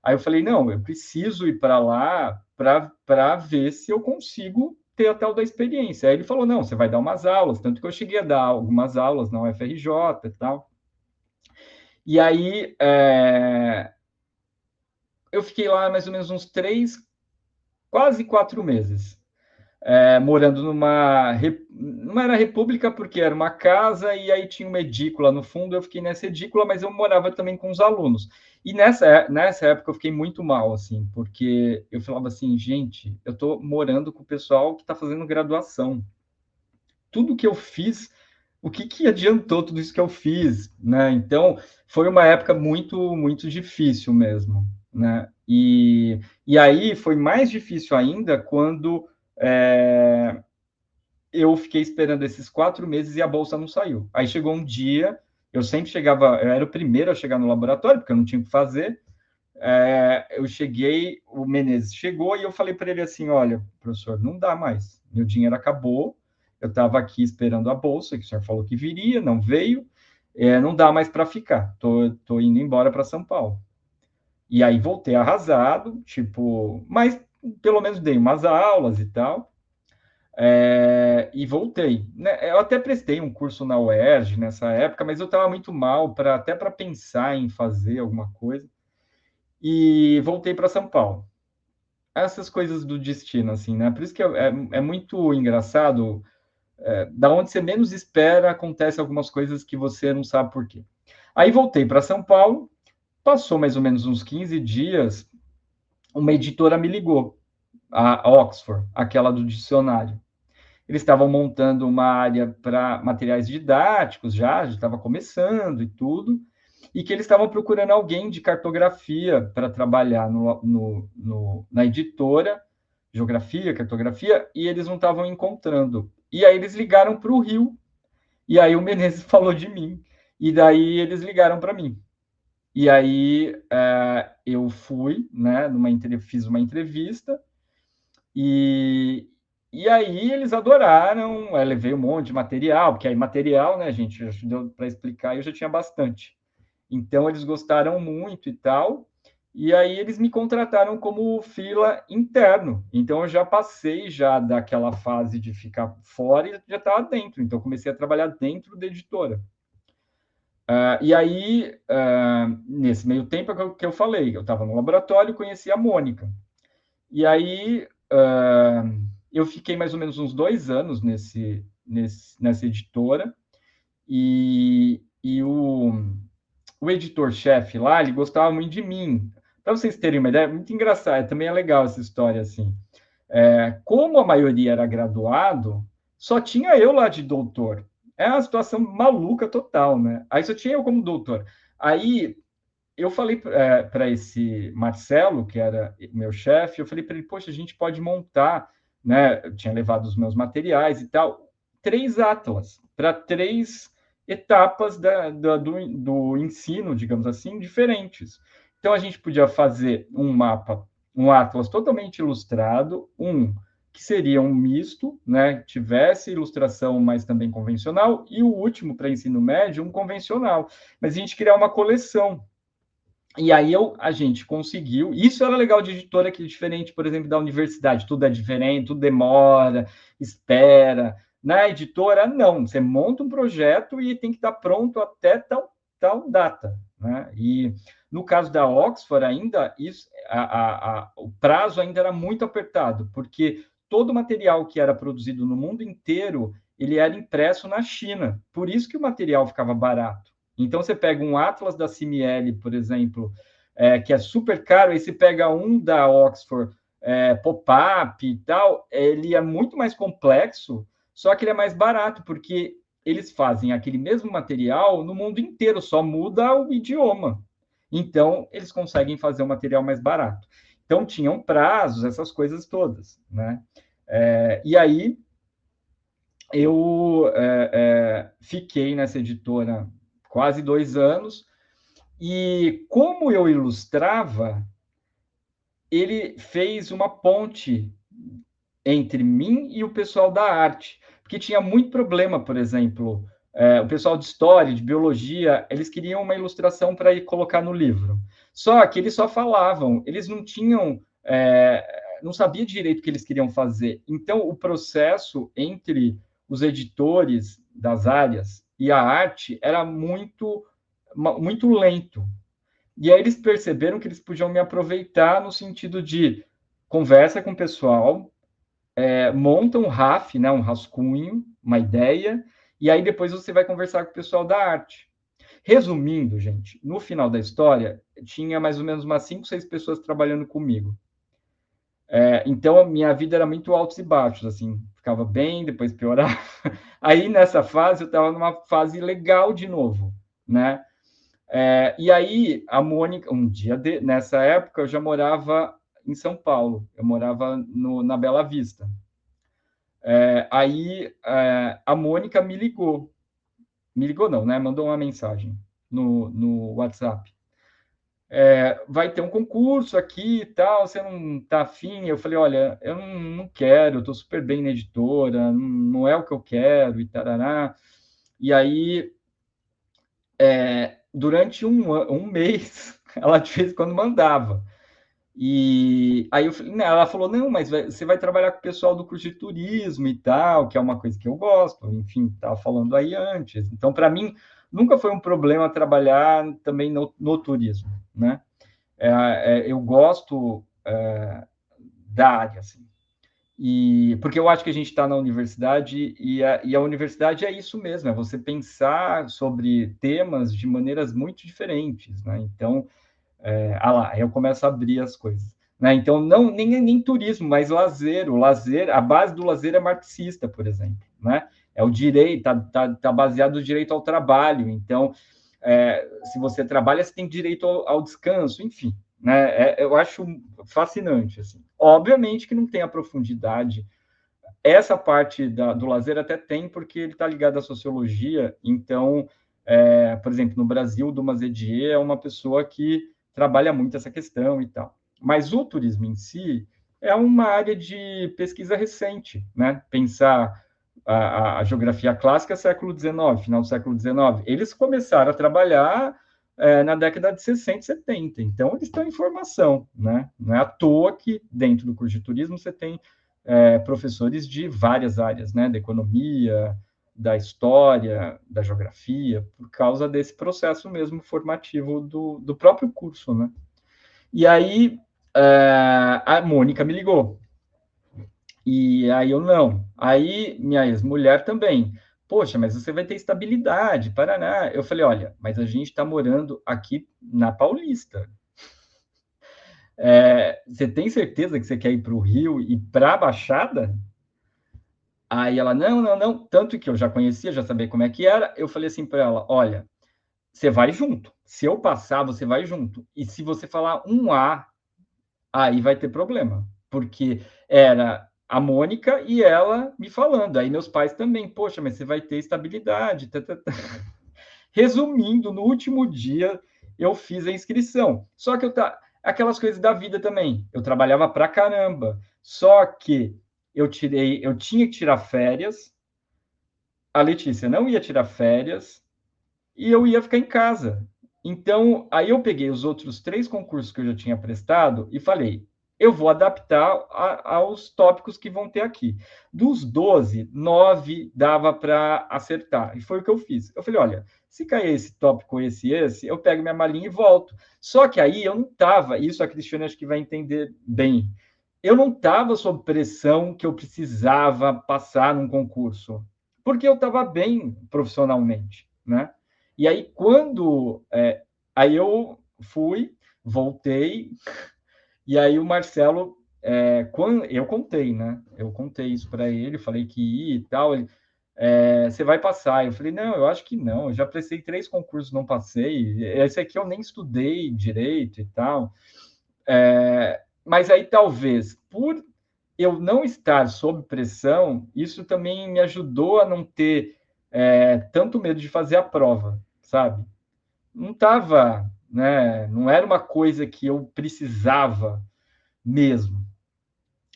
Aí eu falei, não, eu preciso ir para lá para ver se eu consigo ter a tal da experiência. Aí ele falou, não, você vai dar umas aulas, tanto que eu cheguei a dar algumas aulas na UFRJ e tal. E aí eu fiquei lá mais ou menos uns 3, quase 4 meses. Morando não era república porque era uma casa e aí tinha uma edícula no fundo, eu fiquei nessa edícula, mas eu morava também com os alunos. E nessa época eu fiquei muito mal, assim, porque eu falava assim, gente, eu estou morando com o pessoal que está fazendo graduação. Tudo que eu fiz, o que adiantou tudo isso que eu fiz, né? Então, foi uma época muito, muito difícil mesmo, né? E aí foi mais difícil ainda quando eu fiquei esperando esses 4 meses e a bolsa não saiu. Aí chegou um dia, eu era o primeiro a chegar no laboratório, porque eu não tinha o que fazer. Eu cheguei, o Menezes chegou e eu falei para ele assim, olha, professor, não dá mais, meu dinheiro acabou, eu estava aqui esperando a bolsa, que o senhor falou que viria, não veio, não dá mais para ficar, tô indo embora para São Paulo. E aí voltei arrasado, tipo, mas pelo menos dei umas aulas e tal, e voltei. Né? Eu até prestei um curso na UERJ nessa época, mas eu estava muito mal, até para pensar em fazer alguma coisa, e voltei para São Paulo. Essas coisas do destino, assim, né? Por isso que é muito engraçado, da onde você menos espera, acontece algumas coisas que você não sabe por quê. Aí voltei para São Paulo, passou mais ou menos uns 15 dias, uma editora me ligou, a Oxford, aquela do dicionário. Eles estavam montando uma área para materiais didáticos, já estava começando e tudo, e que eles estavam procurando alguém de cartografia para trabalhar na editora, geografia, cartografia, e eles não estavam encontrando. E aí eles ligaram para o Rio, e aí o Menezes falou de mim, e daí eles ligaram para mim. E aí eu fui, né, fiz uma entrevista, e aí eles adoraram, levei um monte de material, porque aí material, né, gente, já deu para explicar, eu já tinha bastante. Então eles gostaram muito e tal, e aí eles me contrataram como freela interno. Então eu já passei já daquela fase de ficar fora e já estava dentro. Então eu comecei a trabalhar dentro da editora. E aí, nesse meio tempo que eu falei, eu estava no laboratório, conheci a Mônica. E aí eu fiquei mais ou menos uns 2 anos nessa editora, e o editor-chefe lá, ele gostava muito de mim. Para vocês terem uma ideia, é muito engraçado, também é legal essa história, assim. Como a maioria era graduado, só tinha eu lá de doutor. É uma situação maluca total, né? Aí só tinha eu como doutor. Aí eu falei para esse Marcelo, que era meu chefe, eu falei para ele, poxa, a gente pode montar, né? Eu tinha levado os meus materiais e tal, 3 atlas para 3 etapas do ensino, digamos assim, diferentes. Então a gente podia fazer um mapa, um atlas totalmente ilustrado, que seria um misto, né? Tivesse ilustração, mas também convencional, e o último para ensino médio, um convencional. Mas a gente criar uma coleção. E aí a gente conseguiu. Isso era legal de editora, que é diferente, por exemplo, da universidade. Tudo é diferente, tudo demora, espera. Na editora, não. Você monta um projeto e tem que estar pronto até tal data. Né? E no caso da Oxford, ainda, o prazo ainda era muito apertado, porque todo o material que era produzido no mundo inteiro, ele era impresso na China. Por isso que o material ficava barato. Então, você pega um Atlas da CML, por exemplo, que é super caro, aí você pega um da Oxford, pop-up e tal, ele é muito mais complexo, só que ele é mais barato, porque eles fazem aquele mesmo material no mundo inteiro, só muda o idioma. Então, eles conseguem fazer um material mais barato. Então, tinham prazos, essas coisas todas, né? E aí, eu fiquei nessa editora quase 2 anos, e como eu ilustrava, ele fez uma ponte entre mim e o pessoal da arte, porque tinha muito problema, por exemplo, o pessoal de história, de biologia, eles queriam uma ilustração para ir colocar no livro, só que eles só falavam, eles não tinham, não sabia direito o que eles queriam fazer, então o processo entre os editores das áreas e a arte era muito lento. E aí eles perceberam que eles podiam me aproveitar no sentido de conversa com o pessoal, monta um RAF, né, um rascunho, uma ideia, e aí depois você vai conversar com o pessoal da arte. Resumindo, gente, no final da história, tinha mais ou menos umas 5, 6 pessoas trabalhando comigo. Então, a minha vida era muito altos e baixos, assim, ficava bem, depois piorava. Aí, nessa fase, eu estava numa fase legal de novo, né? E aí, a Mônica, nessa época, eu já morava em São Paulo, eu morava na Bela Vista. Aí, a Mônica me ligou não, né? Mandou uma mensagem no WhatsApp. Vai ter um concurso aqui e tal, você não tá afim? Eu falei, olha, eu não quero, eu tô super bem na editora, não é o que eu quero, e tarará. E aí, durante um mês, ela de vez em quando mandava. E aí ela falou, não, mas você vai trabalhar com o pessoal do curso de turismo e tal, que é uma coisa que eu gosto, enfim, estava falando aí antes. Então, para mim, nunca foi um problema trabalhar também no turismo, né? Eu gosto da área, assim. Porque eu acho que a gente está na universidade e a universidade é isso mesmo, é você pensar sobre temas de maneiras muito diferentes, né? Então, lá, eu começo a abrir as coisas. Né? Então, não nem turismo, mas lazer. O lazer, a base do lazer é marxista, por exemplo. Né? É o direito, tá baseado no direito ao trabalho. Então, se você trabalha, você tem direito ao descanso, enfim. Né? Eu acho fascinante. Assim. Obviamente que não tem a profundidade. Essa parte do lazer até tem, porque ele está ligado à sociologia. Então, por exemplo, no Brasil, o Dumas Edier é uma pessoa que trabalha muito essa questão e tal. Mas o turismo em si é uma área de pesquisa recente, né? Pensar a geografia clássica século XIX, final do século XIX. Eles começaram a trabalhar na década de 60 e 70. Então, eles estão em formação, né? Não é à toa que dentro do curso de turismo você tem professores de várias áreas, né? Da economia, da história, da geografia, por causa desse processo mesmo formativo do próprio curso, né? E aí a Mônica me ligou. E aí eu não. Aí minha ex-mulher também. Poxa, mas você vai ter estabilidade, Paraná. Eu falei, olha, mas a gente está morando aqui na Paulista. Você tem certeza que você quer ir para o Rio e para a Baixada? Aí ela, não. Tanto que eu já conhecia, já sabia como é que era. Eu falei assim para ela, olha, você vai junto. Se eu passar, você vai junto. E se você falar um A, aí vai ter problema. Porque era a Mônica e ela me falando. Aí meus pais também, poxa, mas você vai ter estabilidade. Resumindo, no último dia eu fiz a inscrição. Só que aquelas coisas da vida também. Eu trabalhava pra caramba. Só que eu tinha que tirar férias. A Letícia não ia tirar férias e eu ia ficar em casa. Então, aí eu peguei os outros 3 concursos que eu já tinha prestado e falei, eu vou adaptar aos tópicos que vão ter aqui. Dos 12, 9 dava para acertar. E foi o que eu fiz. Eu falei, olha, se cair esse tópico, esse, eu pego minha malinha e volto. Só que aí eu não estava, isso a Cristiane acho que vai entender bem, eu não estava sob pressão que eu precisava passar num concurso, porque eu estava bem profissionalmente, né? E aí, aí eu fui, voltei, e aí o Marcelo, quando eu contei, né? Eu contei isso para ele, falei que ia e tal. Você vai passar. Eu falei, não, eu acho que não. Eu já prestei 3 concursos, não passei. Esse aqui eu nem estudei direito e tal. Mas aí, talvez, por eu não estar sob pressão, isso também me ajudou a não ter tanto medo de fazer a prova, sabe? Não estava, né? Não era uma coisa que eu precisava mesmo.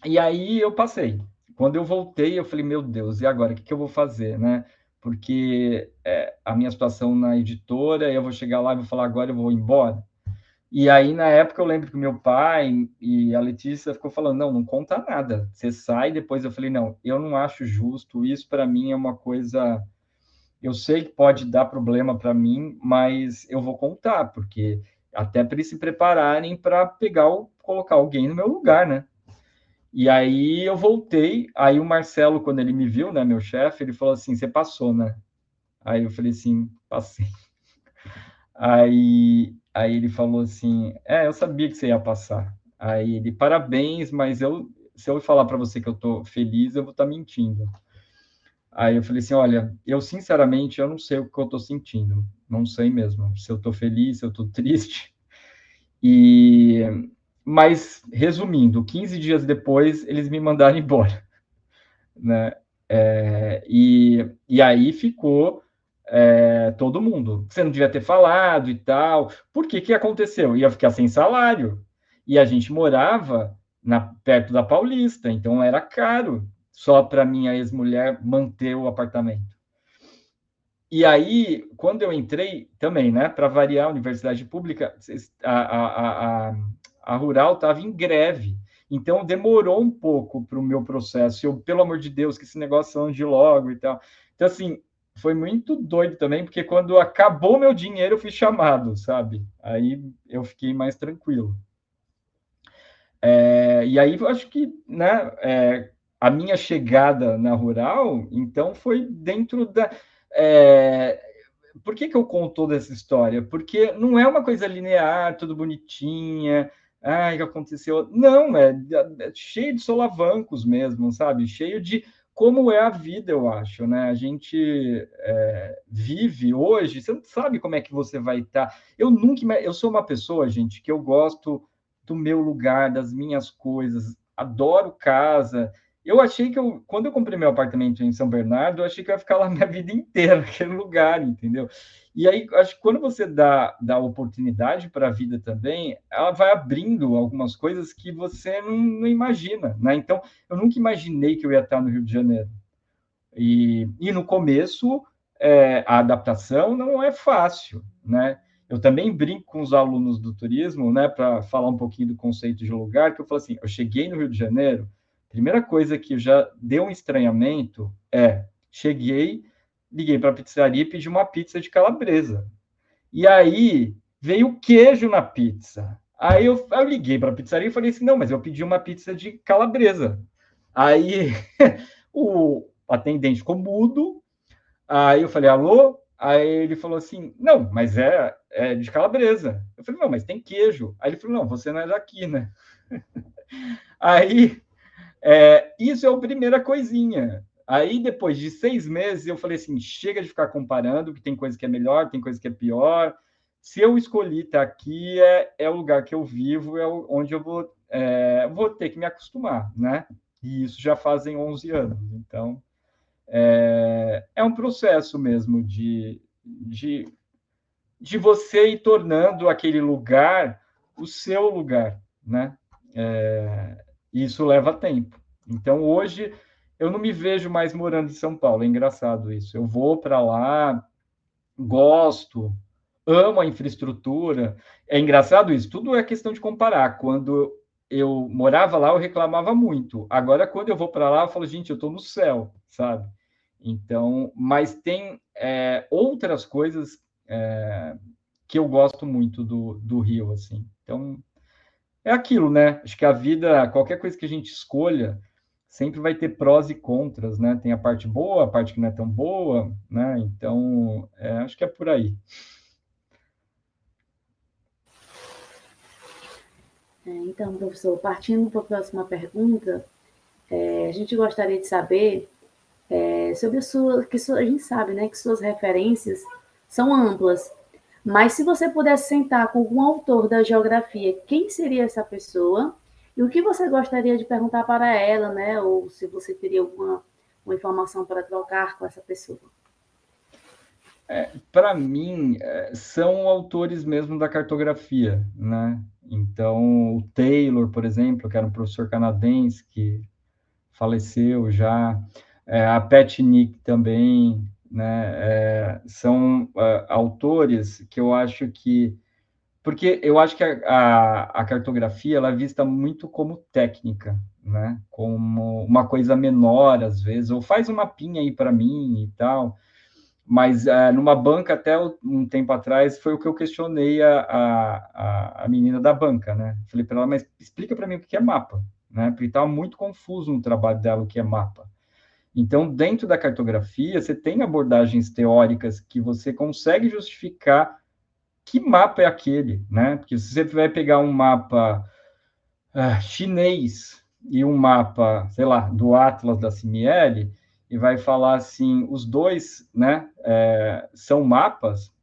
E aí eu passei. Quando eu voltei, eu falei, meu Deus, e agora? O que eu vou fazer, né? Porque a minha situação na editora, eu vou chegar lá e vou falar, agora eu vou embora. E aí, na época, eu lembro que meu pai e a Letícia ficou falando, não conta nada. Você sai, depois eu falei, não, eu não acho justo. Isso, para mim, é uma coisa... Eu sei que pode dar problema para mim, mas eu vou contar, porque até para eles se prepararem para colocar alguém no meu lugar, né? E aí eu voltei, aí o Marcelo, quando ele me viu, né, meu chefe, ele falou assim, você passou, né? Aí eu falei assim, passei. Aí ele falou assim, eu sabia que você ia passar. Aí ele, parabéns, mas se eu falar para você que eu estou feliz, eu vou estar mentindo. Aí eu falei assim, olha, eu sinceramente, eu não sei o que eu estou sentindo, não sei mesmo, se eu estou feliz, se eu estou triste. Mas, resumindo, 15 dias depois, eles me mandaram embora, né? E aí ficou todo mundo. Você não devia ter falado e tal. Por que aconteceu? Ia ficar sem salário. E a gente morava perto da Paulista, então era caro só para minha ex-mulher manter o apartamento. E aí, quando eu entrei, também, né, para variar a universidade pública, a Rural estava em greve. Então, demorou um pouco para o meu processo. Eu, pelo amor de Deus, que esse negócio ande logo e tal. Então, assim, foi muito doido também, porque quando acabou meu dinheiro, eu fui chamado, sabe? Aí eu fiquei mais tranquilo. E aí eu acho que, né, a minha chegada na Rural, então, foi dentro da... Por que eu conto toda essa história? Porque não é uma coisa linear, tudo bonitinha, ai, que aconteceu. Não, é cheio de solavancos mesmo, sabe? Cheio de como é a vida, eu acho, né? A gente vive hoje, você não sabe como é que você vai estar. Eu sou uma pessoa, gente, que eu gosto do meu lugar, das minhas coisas, adoro casa. Eu achei que quando eu comprei meu apartamento em São Bernardo, eu achei que eu ia ficar lá minha vida inteira, naquele lugar, entendeu? E aí, acho que quando você dá oportunidade para a vida também, ela vai abrindo algumas coisas que você não imagina, né? Então, eu nunca imaginei que eu ia estar no Rio de Janeiro. E no começo, a adaptação não é fácil, né? Eu também brinco com os alunos do turismo, né, para falar um pouquinho do conceito de lugar, que eu falo assim, eu cheguei no Rio de Janeiro, primeira coisa que já deu um estranhamento cheguei, liguei para a pizzaria e pedi uma pizza de calabresa. E aí veio queijo na pizza. Aí eu liguei para a pizzaria e falei assim, não, mas eu pedi uma pizza de calabresa. Aí o atendente ficou mudo, aí eu falei, alô? Aí ele falou assim, não, mas é de calabresa. Eu falei, não, mas tem queijo. Aí ele falou, não, você não é daqui, né? Aí, isso é a primeira coisinha. Aí, depois de 6 meses, eu falei assim, chega de ficar comparando, que tem coisa que é melhor, tem coisa que é pior. Se eu escolhi estar aqui, é o lugar que eu vivo, onde eu vou ter que me acostumar, né? E isso já fazem 11 anos. Então, é um processo mesmo de você ir tornando aquele lugar o seu lugar, né? Isso leva tempo. Então, hoje, eu não me vejo mais morando em São Paulo. É engraçado isso. Eu vou para lá, gosto, amo a infraestrutura. É engraçado isso. Tudo é questão de comparar. Quando eu morava lá, eu reclamava muito. Agora, quando eu vou para lá, eu falo, gente, eu estou no céu, sabe? Então, mas tem outras coisas que eu gosto muito do Rio, assim. Então, é aquilo, né? Acho que a vida, qualquer coisa que a gente escolha, sempre vai ter prós e contras, né? Tem a parte boa, a parte que não é tão boa, né? Então, acho que é por aí. Então, professor, partindo para a próxima pergunta, a gente gostaria de saber sobre a gente sabe, né, que suas referências são amplas, mas se você pudesse sentar com algum autor da geografia, quem seria essa pessoa? E o que você gostaria de perguntar para ela, né? Ou se você teria alguma uma informação para trocar com essa pessoa? Para mim, são autores mesmo da cartografia, né? Então, o Taylor, por exemplo, que era um professor canadense que faleceu já, a Pat Nick também, né? São autores que eu acho que... Porque eu acho que a cartografia ela é vista muito como técnica, né? Como uma coisa menor, às vezes, ou faz um mapinha aí para mim e tal. Mas numa banca, até um tempo atrás, foi o que eu questionei a menina da banca, né? Falei para ela, mas explica para mim o que é mapa, né? Porque estava muito confuso no trabalho dela o que é mapa. Então, dentro da cartografia, você tem abordagens teóricas que você consegue justificar que mapa é aquele, né? Porque se você vai pegar um mapa chinês e um mapa, sei lá, do Atlas da Cimieri, e vai falar assim, os dois, né, são mapas,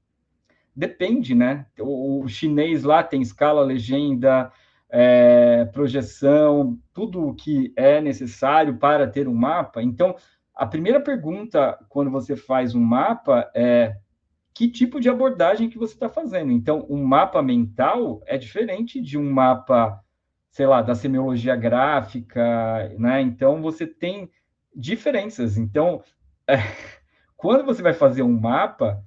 depende, né? O chinês lá tem escala, legenda, projeção, tudo o que é necessário para ter um mapa. Então, a primeira pergunta quando você faz um mapa é que tipo de abordagem que você está fazendo. Então, um mapa mental é diferente de um mapa, sei lá, da semiologia gráfica, né? Então, você tem diferenças. Então, quando você vai fazer um mapa,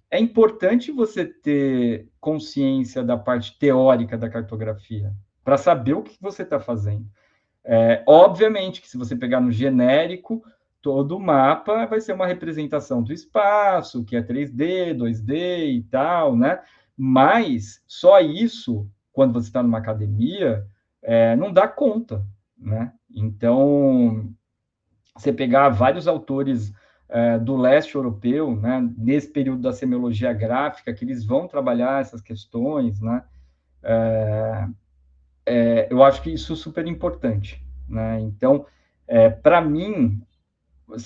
é importante você ter consciência da parte teórica da cartografia, para saber o que você está fazendo. Obviamente que se você pegar no genérico, todo o mapa vai ser uma representação do espaço, que é 3D, 2D e tal, né? Mas só isso, quando você está numa academia, não dá conta, né? Então, você pegar vários autores do leste europeu, né, nesse período da semiologia gráfica, que eles vão trabalhar essas questões, né? Eu acho que isso é super importante, né? Então, para mim,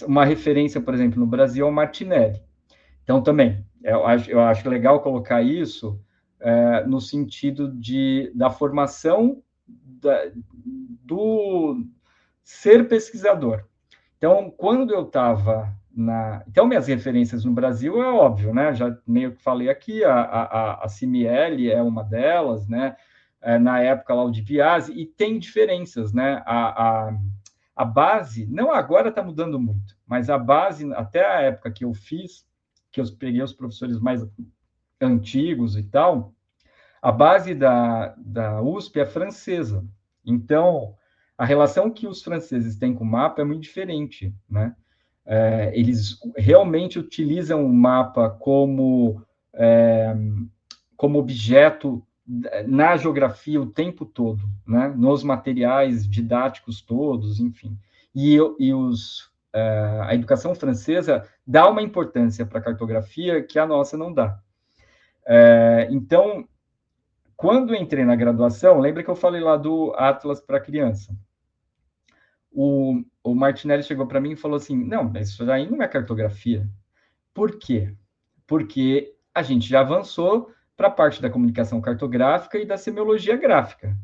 uma referência, por exemplo, no Brasil é o Martinelli. Então, também, eu acho legal colocar isso no sentido da formação do ser pesquisador. Então, quando eu estava Então, minhas referências no Brasil é óbvio, né? Já meio que falei aqui, a Cimieli é uma delas, né? Na época lá o de Biasi, e tem diferenças, né? A base, não agora está mudando muito, mas a base, até a época que eu fiz, que eu peguei os professores mais antigos e tal, a base da USP é francesa. Então, a relação que os franceses têm com o mapa é muito diferente, né? Eles realmente utilizam o mapa como objeto na geografia o tempo todo, né? Nos materiais didáticos todos, enfim. E a educação francesa dá uma importância para a cartografia que a nossa não dá. Então, quando eu entrei na graduação, lembra que eu falei lá do Atlas para criança? O Martinelli chegou para mim e falou assim, não, mas isso aí não é cartografia. Por quê? Porque a gente já avançou para a parte da comunicação cartográfica e da semiologia gráfica,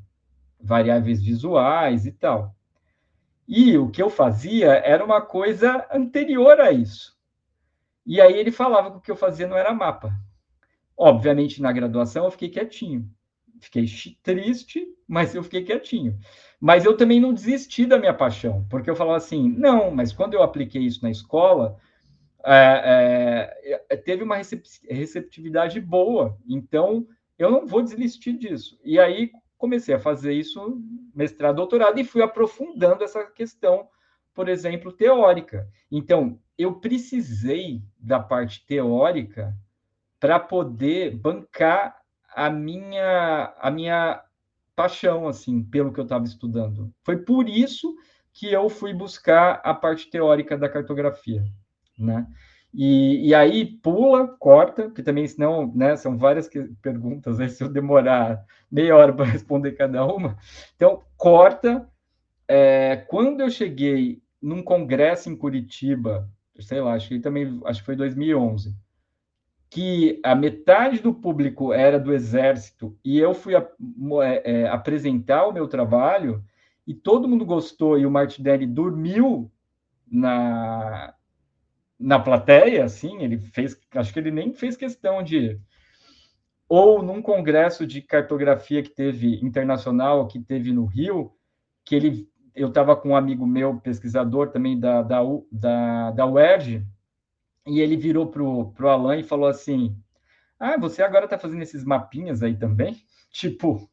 variáveis visuais e tal. E o que eu fazia era uma coisa anterior a isso. E aí ele falava que o que eu fazia não era mapa. Obviamente, na graduação, eu fiquei quietinho. Fiquei triste, mas eu fiquei quietinho. Mas eu também não desisti da minha paixão, porque eu falava assim, não, mas quando eu apliquei isso na escola, teve uma receptividade boa, então eu não vou desistir disso. E aí comecei a fazer isso, mestrado, doutorado, e fui aprofundando essa questão, por exemplo, teórica. Então, eu precisei da parte teórica para poder bancar a minha paixão, assim, pelo que eu estava estudando. Foi por isso que eu fui buscar a parte teórica da cartografia, né? E aí pula, corta, que também senão, né, são várias perguntas, aí se eu demorar meia hora para responder cada uma. Então, corta. Quando eu cheguei num congresso em Curitiba, sei lá, acho que foi 2011, que a metade do público era do Exército e eu fui apresentar o meu trabalho e todo mundo gostou e o Martinelli dormiu na plateia, assim, acho que ele nem fez questão de ir. Ou num congresso de cartografia que teve internacional, que teve no Rio, que eu estava com um amigo meu, pesquisador também da UERJ, e ele virou pro Alan e falou assim, você agora está fazendo esses mapinhas aí também? Tipo,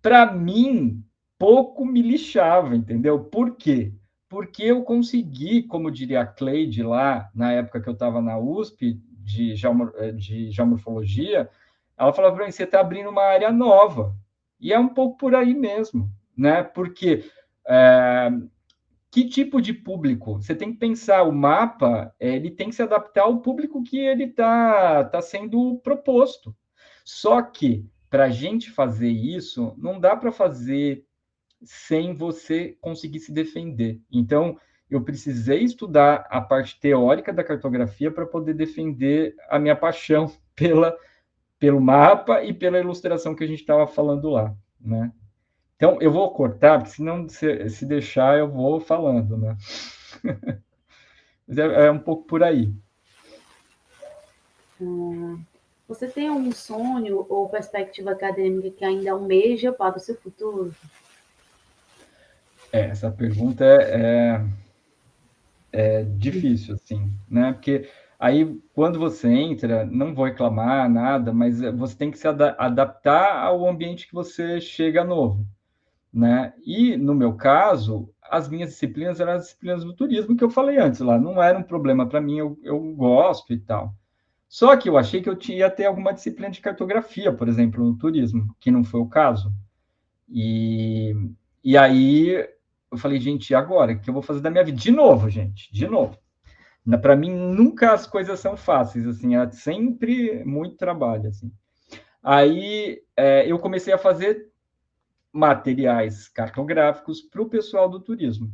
para mim, pouco me lixava, entendeu? Por quê? Porque eu consegui, como diria a Cleide lá, na época que eu estava na USP, de geomorfologia, ela falava para mim, você está abrindo uma área nova. E é um pouco por aí mesmo, né? Porque que tipo de público? Você tem que pensar, o mapa, ele tem que se adaptar ao público que ele tá sendo proposto. Só que, para a gente fazer isso, não dá para fazer sem você conseguir se defender. Então, eu precisei estudar a parte teórica da cartografia para poder defender a minha paixão pelo mapa e pela ilustração que a gente estava falando lá, né? Então, eu vou cortar, porque senão, se deixar, eu vou falando, né? Mas é um pouco por aí. Você tem um sonho ou perspectiva acadêmica que ainda almeja para o seu futuro? Essa pergunta é difícil, assim, né? Porque Aí, quando você entra, não vou reclamar nada, mas você tem que se adaptar ao ambiente que você chega novo, né? E, no meu caso, as minhas disciplinas eram as disciplinas do turismo que eu falei antes lá. Não era um problema para mim, eu gosto e tal. Só que eu achei que eu ia ter alguma disciplina de cartografia, por exemplo, no turismo, que não foi o caso. E aí eu falei, gente, e agora? O que eu vou fazer da minha vida? De novo, gente, de novo. Para mim, nunca as coisas são fáceis, assim, é sempre muito trabalho, assim. Aí eu comecei a fazer materiais cartográficos para o pessoal do turismo,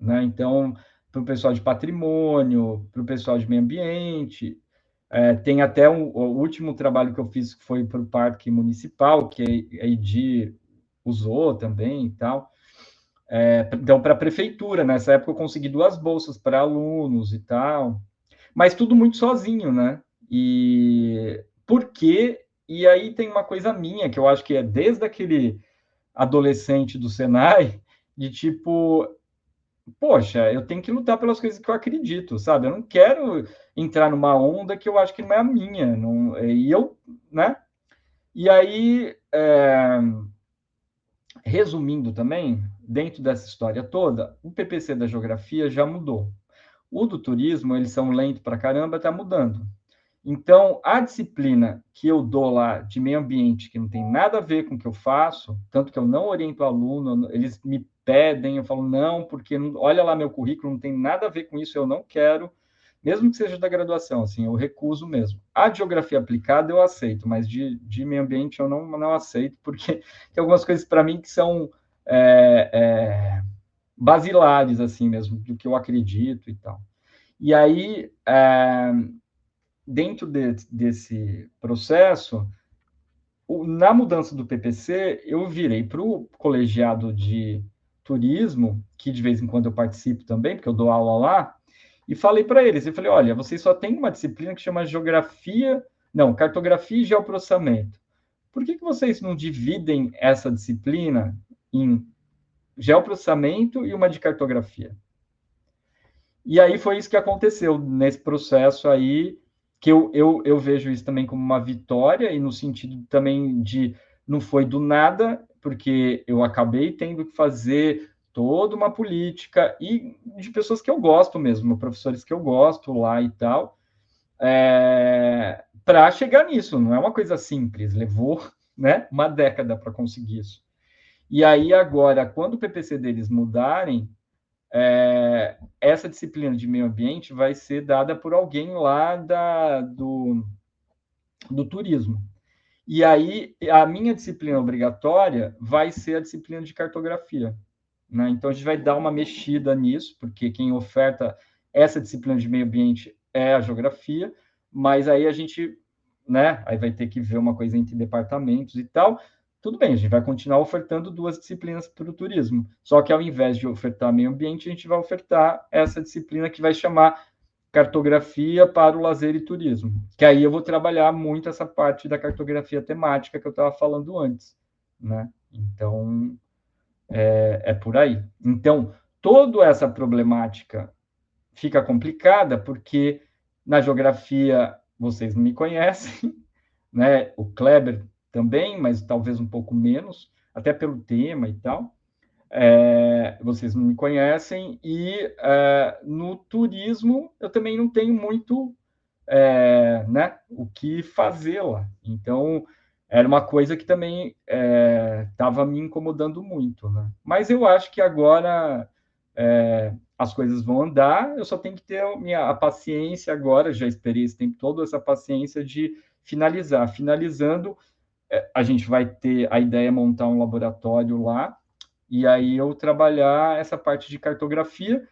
né? Então, para o pessoal de patrimônio, para o pessoal de meio ambiente. Tem até o último trabalho que eu fiz, que foi para o Parque Municipal, que a Edir usou também e tal. Então, para a prefeitura, nessa época eu consegui 2 bolsas para alunos e tal, mas tudo muito sozinho, né? E por quê? E aí tem uma coisa minha, que eu acho que é desde aquele adolescente do Senai, de tipo, poxa, eu tenho que lutar pelas coisas que eu acredito, sabe? Eu não quero entrar numa onda que eu acho que não é a minha, não, e eu, né? E aí, resumindo também, dentro dessa história toda, o PPC da geografia já mudou. O do turismo, eles são lentos para caramba, está mudando. Então, a disciplina que eu dou lá de meio ambiente, que não tem nada a ver com o que eu faço, tanto que eu não oriento o aluno, eles me pedem, eu falo, não, porque olha lá meu currículo, não tem nada a ver com isso, eu não quero, mesmo que seja da graduação, assim, eu recuso mesmo. A de geografia aplicada eu aceito, mas de meio ambiente eu não aceito, porque tem algumas coisas para mim que são basilares, assim mesmo, do que eu acredito e tal. E aí, dentro desse processo, na mudança do PPC, eu virei para o colegiado de turismo, que de vez em quando eu participo também, porque eu dou aula lá, e falei para eles, eu falei, olha, vocês só tem uma disciplina que chama cartografia e geoprocessamento. Por que vocês não dividem essa disciplina em geoprocessamento e uma de cartografia? E aí foi isso que aconteceu nesse processo aí, que eu vejo isso também como uma vitória, e no sentido também de não foi do nada, porque eu acabei tendo que fazer toda uma política, e de pessoas que eu gosto mesmo, professores que eu gosto lá e tal, para chegar nisso. Não é uma coisa simples, levou, né, uma década para conseguir isso. E aí agora, quando o PPC deles mudarem, essa disciplina de meio ambiente vai ser dada por alguém lá do turismo. E aí, a minha disciplina obrigatória vai ser a disciplina de cartografia, né? Então, a gente vai dar uma mexida nisso, porque quem oferta essa disciplina de meio ambiente é a geografia, mas aí a gente, né, aí vai ter que ver uma coisa entre departamentos e tal. Tudo bem, a gente vai continuar ofertando 2 disciplinas para o turismo, só que ao invés de ofertar meio ambiente, a gente vai ofertar essa disciplina que vai chamar cartografia para o lazer e turismo, que aí eu vou trabalhar muito essa parte da cartografia temática que eu estava falando antes, né? Então, é por aí. Então, toda essa problemática fica complicada, porque na geografia vocês não me conhecem, né? O Kleber também, mas talvez um pouco menos, até pelo tema e tal. Vocês não me conhecem, e no turismo eu também não tenho muito né, o que fazer lá. Então, era uma coisa que também estava me incomodando muito. Né? Mas eu acho que agora as coisas vão andar, eu só tenho que ter a paciência agora, já esperei esse tempo todo, essa paciência de finalizar. Finalizando, a gente vai ter a ideia de montar um laboratório lá, e aí eu trabalhar essa parte de cartografia,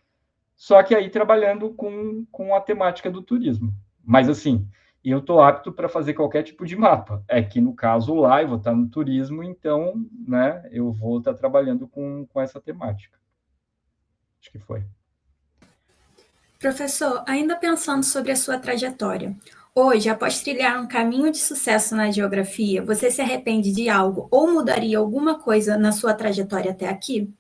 só que aí trabalhando com a temática do turismo. Mas, assim, eu estou apto para fazer qualquer tipo de mapa. É que, no caso, lá eu vou estar no turismo, então, né, eu vou estar trabalhando com essa temática. Acho que foi. Professor, ainda pensando sobre a sua trajetória, hoje, após trilhar um caminho de sucesso na geografia, você se arrepende de algo ou mudaria alguma coisa na sua trajetória até aqui?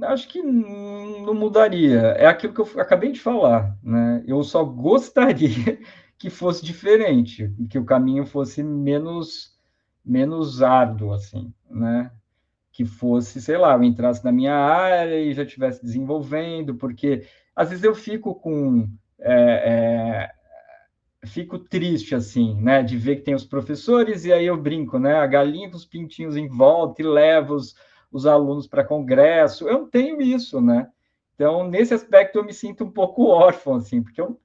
Acho que não mudaria. É aquilo que eu acabei de falar, né? Eu só gostaria que fosse diferente, que o caminho fosse menos árduo, assim, né? Que fosse, sei lá, eu entrasse na minha área e já estivesse desenvolvendo, porque às vezes eu fico fico triste, assim, né, de ver que tem os professores, e aí eu brinco, né, a galinha com os pintinhos em volta e leva os alunos para congresso. Eu não tenho isso, né? Então, nesse aspecto, eu me sinto um pouco órfão, assim, porque eu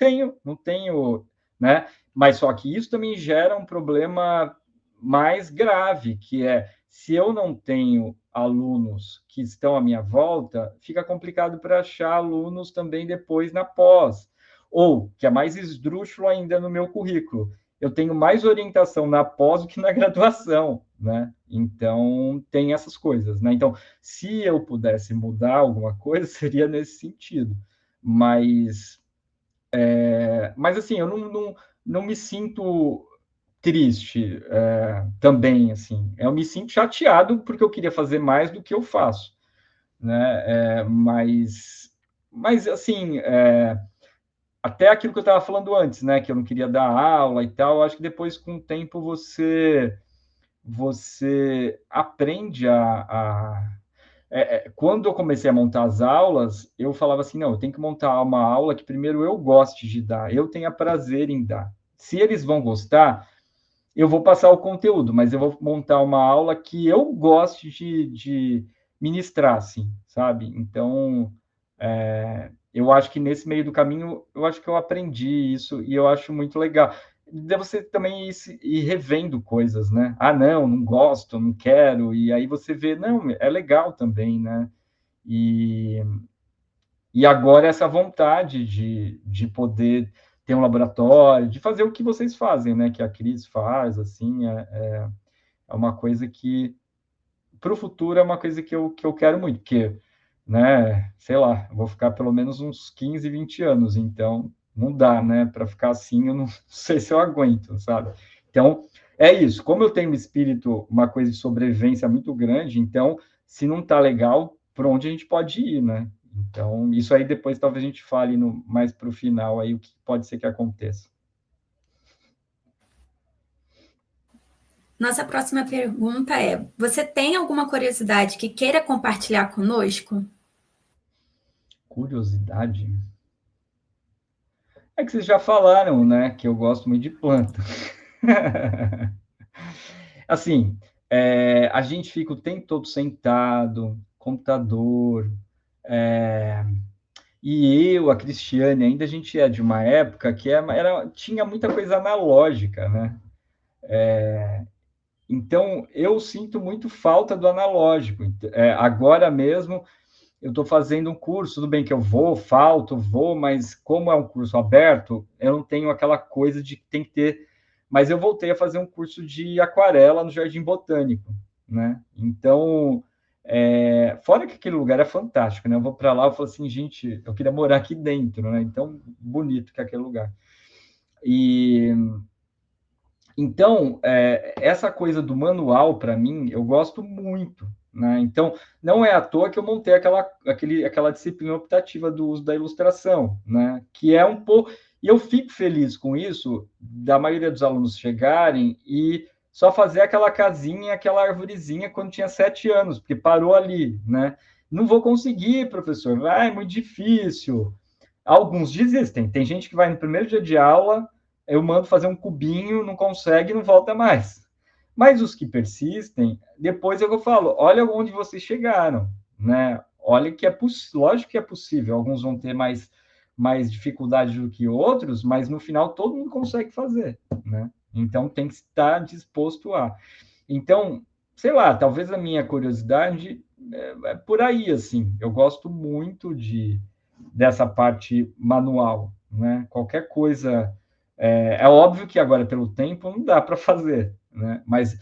não tenho, né? Mas só que isso também gera um problema mais grave, que é, se eu não tenho alunos que estão à minha volta, fica complicado para achar alunos também depois na pós. Ou, que é mais esdrúxulo ainda no meu currículo, eu tenho mais orientação na pós do que na graduação, né? Então, tem essas coisas, né? Então, se eu pudesse mudar alguma coisa, seria nesse sentido. Mas assim, eu não me sinto triste também, assim. Eu me sinto chateado porque eu queria fazer mais do que eu faço, né? Mas assim, até aquilo que eu estava falando antes, né? Que eu não queria dar aula e tal. Acho que depois, com o tempo, você aprende quando eu comecei a montar as aulas, eu falava assim, não, eu tenho que montar uma aula que primeiro eu goste de dar, eu tenha prazer em dar. Se eles vão gostar, eu vou passar o conteúdo, mas eu vou montar uma aula que eu goste de ministrar, assim, sabe? Então, eu acho que nesse meio do caminho, eu acho que eu aprendi isso e eu acho muito legal. De você também ir revendo coisas, né? Ah, não gosto, não quero, e aí você vê, não, é legal também, né? E, e agora essa vontade de poder ter um laboratório, de fazer o que vocês fazem, né? Que a Cris faz, assim, é uma coisa que, para o futuro, é uma coisa que eu quero muito, porque, né, sei lá, vou ficar pelo menos uns 15, 20 anos, então não dá, né? Para ficar assim, eu não sei se eu aguento, sabe? Então, é isso. Como eu tenho um espírito, uma coisa de sobrevivência muito grande, então, se não tá legal, para onde a gente pode ir, né? Então, isso aí depois talvez a gente fale mais para o final aí o que pode ser que aconteça. Nossa próxima pergunta é: você tem alguma curiosidade que queira compartilhar conosco? Curiosidade? É que vocês já falaram, né, que eu gosto muito de planta. Assim, a gente fica o tempo todo sentado, computador, e a Cristiane, ainda a gente é de uma época que tinha muita coisa analógica, né? Então, eu sinto muito falta do analógico. Agora mesmo, eu estou fazendo um curso, tudo bem que eu vou, mas como é um curso aberto, eu não tenho aquela coisa de que tem que ter. Mas eu voltei a fazer um curso de aquarela no Jardim Botânico, né? Então, fora que aquele lugar é fantástico, né? Eu vou para lá e falo assim, gente, eu queria morar aqui dentro, né? Então, bonito que é aquele lugar. E então, essa coisa do manual, para mim, eu gosto muito, né? Então, não é à toa que eu montei aquela disciplina optativa do uso da ilustração, né? Que é um pouco... E eu fico feliz com isso, da maioria dos alunos chegarem e só fazer aquela casinha, aquela arvorezinha quando tinha 7 anos, porque parou ali, né? Não vou conseguir, professor, é muito difícil. Alguns desistem. Tem gente que vai no primeiro dia de aula, eu mando fazer um cubinho, não consegue, não volta mais. Mas os que persistem, depois eu falo, olha onde vocês chegaram, né? Olha que lógico que é possível. Alguns vão ter mais dificuldade do que outros, mas no final todo mundo consegue fazer, né? Então tem que estar disposto a. Então, sei lá, talvez a minha curiosidade é por aí, assim. Eu gosto muito dessa parte manual, né? Qualquer coisa. É óbvio que agora, pelo tempo, não dá para fazer, né? Mas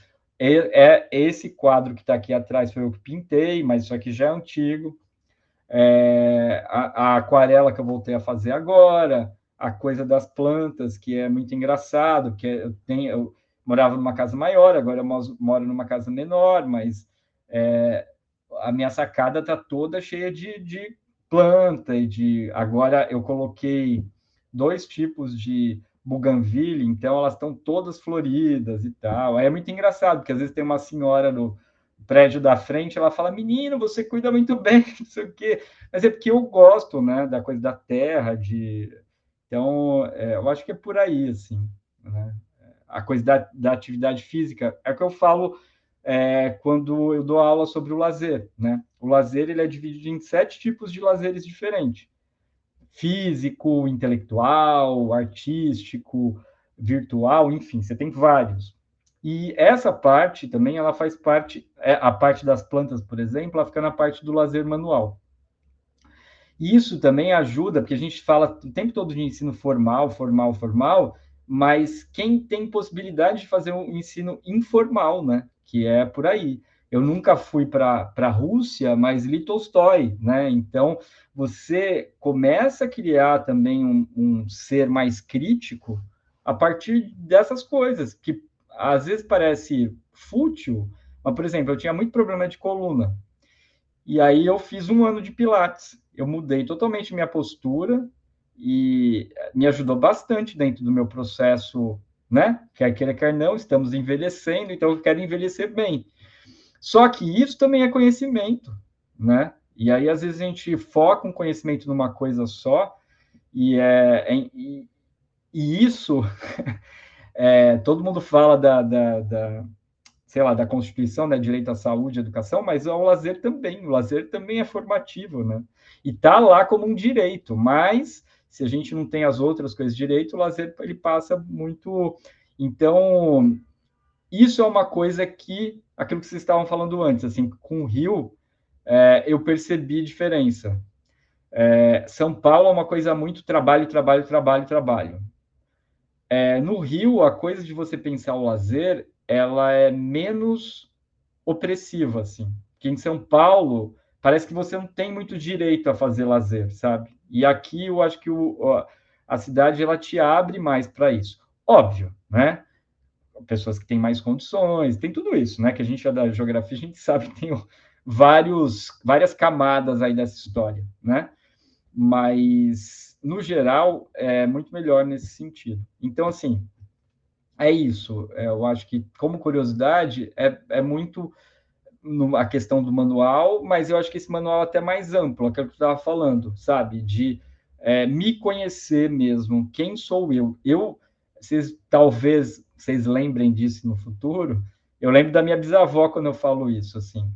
esse quadro que está aqui atrás foi eu que pintei, mas isso aqui já é antigo. A aquarela que eu voltei a fazer agora, a coisa das plantas, que é muito engraçado, porque eu morava numa casa maior, agora eu moro numa casa menor, mas a minha sacada está toda cheia de planta e de... Agora eu coloquei 2 tipos de buganvília, então elas estão todas floridas e tal. Aí é muito engraçado, porque às vezes tem uma senhora no prédio da frente, ela fala, menino, você cuida muito bem, não sei o quê. Mas é porque eu gosto, né, da coisa da terra, Então, eu acho que é por aí, assim, né? A coisa da atividade física é o que eu falo quando eu dou aula sobre o lazer, né? O lazer, ele é dividido em 7 tipos de lazeres diferentes. Físico, intelectual, artístico, virtual, enfim, você tem vários. E essa parte também, ela faz parte, a parte das plantas, por exemplo, ela fica na parte do lazer manual. Isso também ajuda, porque a gente fala o tempo todo de ensino formal, mas quem tem possibilidade de fazer um ensino informal, né? Que é por aí. Eu nunca fui para a Rússia, mas li Tolstói, né? Então, você começa a criar também um ser mais crítico a partir dessas coisas, que às vezes parece fútil, mas, por exemplo, eu tinha muito problema de coluna, e aí eu fiz 1 ano de Pilates. Eu mudei totalmente minha postura e me ajudou bastante dentro do meu processo, né? Quer queira, quer não, estamos envelhecendo, então eu quero envelhecer bem. Só que isso também é conhecimento, né? E aí, às vezes, a gente foca um conhecimento numa coisa só, e isso, todo mundo fala sei lá, da Constituição, né, direito à saúde e educação, mas o lazer é formativo, né? E tá lá como um direito, mas se a gente não tem as outras coisas de direito, o lazer, ele passa muito... Então, isso é uma coisa que, aquilo que vocês estavam falando antes, assim, com o Rio, eu percebi diferença. São Paulo é uma coisa muito trabalho. No Rio, a coisa de você pensar o lazer, ela é menos opressiva, assim. Porque em São Paulo, parece que você não tem muito direito a fazer lazer, sabe? E aqui eu acho que a cidade, ela te abre mais para isso. Óbvio, né? Pessoas que têm mais condições, tem tudo isso, né? Que a gente é da geografia, a gente sabe que tem várias camadas aí dessa história, né? Mas, no geral, é muito melhor nesse sentido. Então, assim, é isso. Eu acho que, como curiosidade, é muito a questão do manual, mas eu acho que esse manual é até mais amplo, aquilo que eu estava falando, sabe? De me conhecer mesmo, quem sou eu. Talvez vocês lembrem disso no futuro, eu lembro da minha bisavó quando eu falo isso, assim.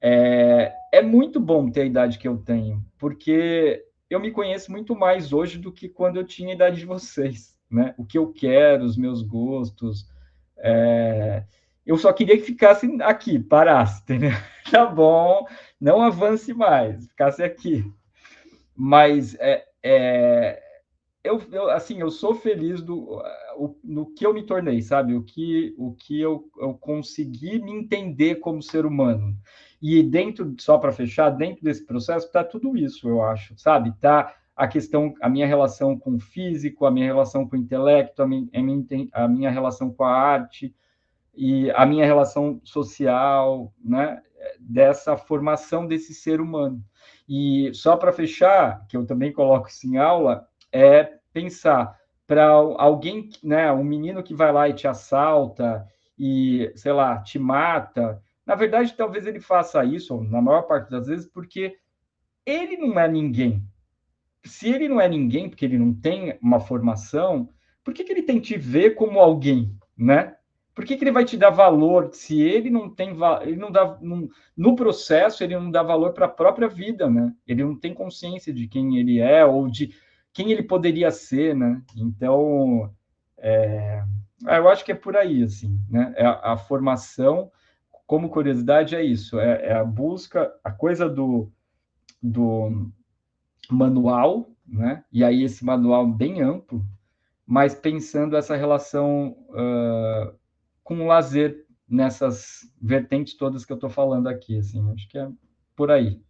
É muito bom ter a idade que eu tenho, porque eu me conheço muito mais hoje do que quando eu tinha a idade de vocês, né? O que eu quero, os meus gostos. Eu só queria que ficasse aqui, parasse, entendeu? Tá bom, não avance mais, ficasse aqui. Mas eu sou feliz no que eu me tornei, sabe? O que eu consegui me entender como ser humano. E só para fechar, dentro desse processo está tudo isso, eu acho, sabe? Tá a minha relação com o físico, a minha relação com o intelecto, a minha relação com a arte e a minha relação social, né? Dessa formação desse ser humano. E só para fechar, que eu também coloco isso em aula, pensar para alguém, né, um menino que vai lá e te assalta e, sei lá, te mata. Na verdade, talvez ele faça isso, na maior parte das vezes, porque ele não é ninguém. Se ele não é ninguém, porque ele não tem uma formação, por que ele tem que te ver como alguém, né? Por que ele vai te dar valor se ele não tem ele não dá no processo, ele não dá valor para a própria vida, né? Ele não tem consciência de quem ele é ou de quem ele poderia ser, né? Então, eu acho que é por aí, assim, né? A formação, como curiosidade, é isso, é a busca, a coisa do manual, né? E aí esse manual bem amplo, mas pensando essa relação com o lazer nessas vertentes todas que eu estou falando aqui, assim, acho que é por aí.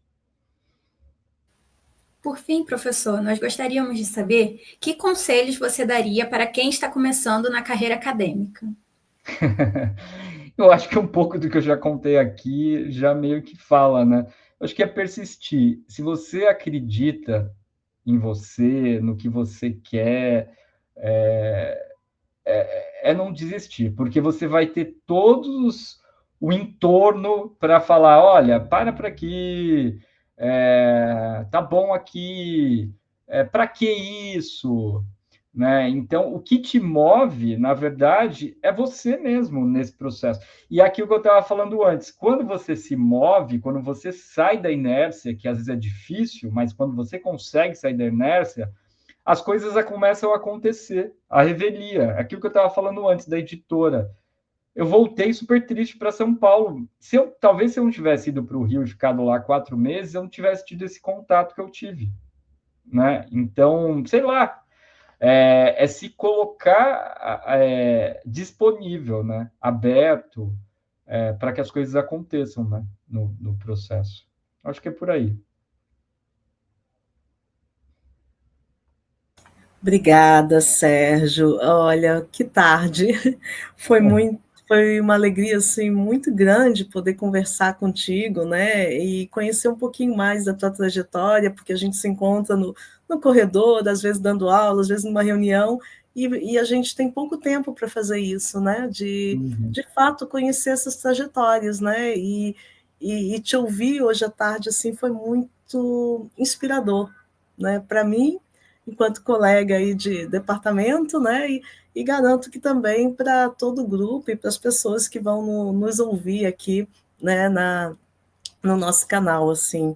Por fim, professor, nós gostaríamos de saber que conselhos você daria para quem está começando na carreira acadêmica. Eu acho que um pouco do que eu já contei aqui já meio que fala, né? Eu acho que é persistir. Se você acredita em você, no que você quer, não desistir, porque você vai ter todos o entorno para falar, olha, para aqui, tá bom aqui, para que isso? Né? Então, o que te move, na verdade, é você mesmo nesse processo. E aquilo que eu estava falando antes, quando você se move, quando você sai da inércia, que às vezes é difícil, mas quando você consegue sair da inércia, as coisas começam a acontecer. A revelia, aquilo que eu estava falando antes da editora. Eu voltei super triste para São Paulo. Talvez se eu não tivesse ido para o Rio e ficado lá 4 meses, eu não tivesse tido esse contato que eu tive. Né? Então, sei lá, se colocar disponível, né? Aberto, para que as coisas aconteçam, né? no processo. Acho que é por aí. Obrigada, Sérgio. Olha, que tarde. Foi uma alegria assim muito grande poder conversar contigo, né? E conhecer um pouquinho mais da tua trajetória, porque a gente se encontra no corredor, às vezes dando aula, às vezes numa reunião, e a gente tem pouco tempo para fazer isso, né? De fato conhecer essas trajetórias, né? E te ouvir hoje à tarde assim foi muito inspirador, né? Para mim enquanto colega aí de departamento, né? E garanto que também para todo o grupo e para as pessoas que vão nos ouvir aqui, né? No nosso canal, assim.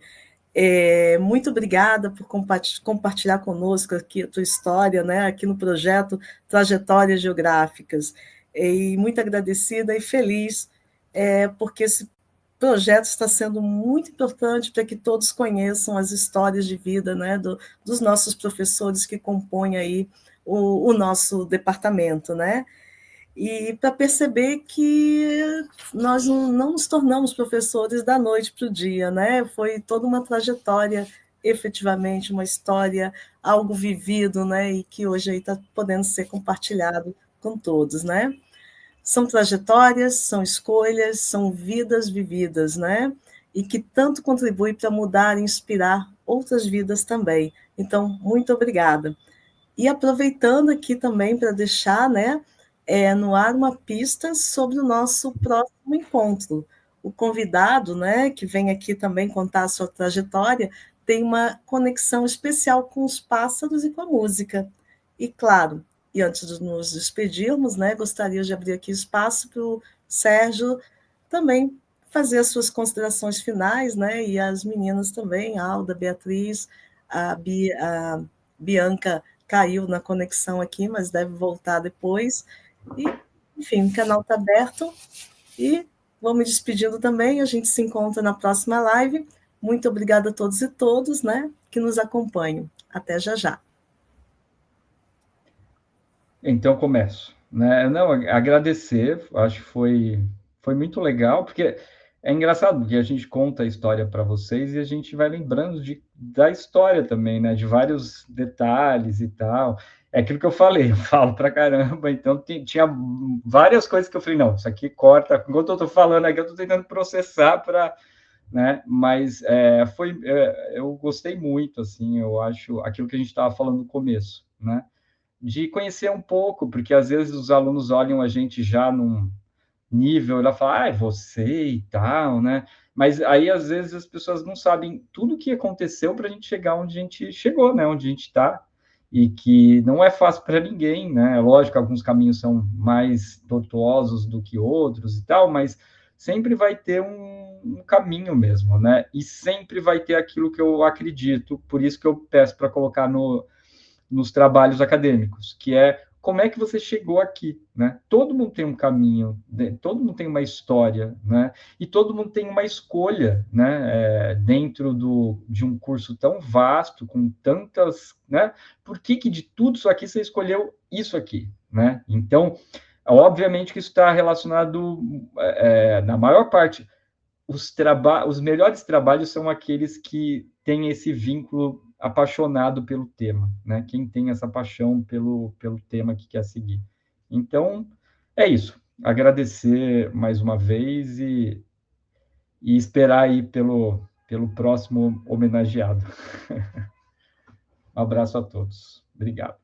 Muito obrigada por compartilhar conosco aqui a tua história, né? Aqui no projeto Trajetórias Geográficas. E muito agradecida e feliz, porque esse projeto está sendo muito importante para que todos conheçam as histórias de vida, né, dos nossos professores que compõem aí o nosso departamento, né? E para perceber que nós não nos tornamos professores da noite para o dia, né? Foi toda uma trajetória, efetivamente, uma história, algo vivido, né? E que hoje está podendo ser compartilhado com todos, né? São trajetórias, são escolhas, são vidas vividas, né? E que tanto contribuem para mudar e inspirar outras vidas também. Então, muito obrigada. E aproveitando aqui também para deixar, né, no ar uma pista sobre o nosso próximo encontro. O convidado, né, que vem aqui também contar a sua trajetória, tem uma conexão especial com os pássaros e com a música. E claro, e antes de nos despedirmos, né, gostaria de abrir aqui espaço para o Sérgio também fazer as suas considerações finais, né, e as meninas também, a Alda, a Beatriz, a Bianca caiu na conexão aqui, mas deve voltar depois. E, enfim, o canal está aberto e vou me despedindo também. A gente se encontra na próxima live. Muito obrigada a todos e todas, né, que nos acompanham. Até já já. Então, começo. Né? Não, agradecer, acho que foi muito legal, porque é engraçado, porque a gente conta a história para vocês e a gente vai lembrando da história também, né? De vários detalhes e tal. É aquilo que eu falei, eu falo para caramba, então tinha várias coisas que eu falei, não, isso aqui corta, enquanto eu estou falando aqui, eu estou tentando processar para... Né? Mas eu gostei muito, assim, eu acho, aquilo que a gente estava falando no começo, né? De conhecer um pouco, porque às vezes os alunos olham a gente já num nível, ela fala, é você e tal, né? Mas aí às vezes as pessoas não sabem tudo o que aconteceu para a gente chegar onde a gente chegou, né? Onde a gente está, e que não é fácil para ninguém, né? Lógico, alguns caminhos são mais tortuosos do que outros e tal, mas sempre vai ter um caminho mesmo, né? E sempre vai ter aquilo que eu acredito, por isso que eu peço para colocar nos trabalhos acadêmicos, que é como é que você chegou aqui, né? Todo mundo tem um caminho, todo mundo tem uma história, né? E todo mundo tem uma escolha, né? Dentro de um curso tão vasto, com tantas, né? Por que de tudo isso aqui você escolheu isso aqui, né? Então, obviamente que isso está relacionado, na maior parte, os melhores trabalhos são aqueles que têm esse vínculo apaixonado pelo tema, né? Quem tem essa paixão pelo tema que quer seguir. Então, é isso. agradecer mais uma vez e esperar aí pelo próximo homenageado. Um abraço a todos. Obrigado.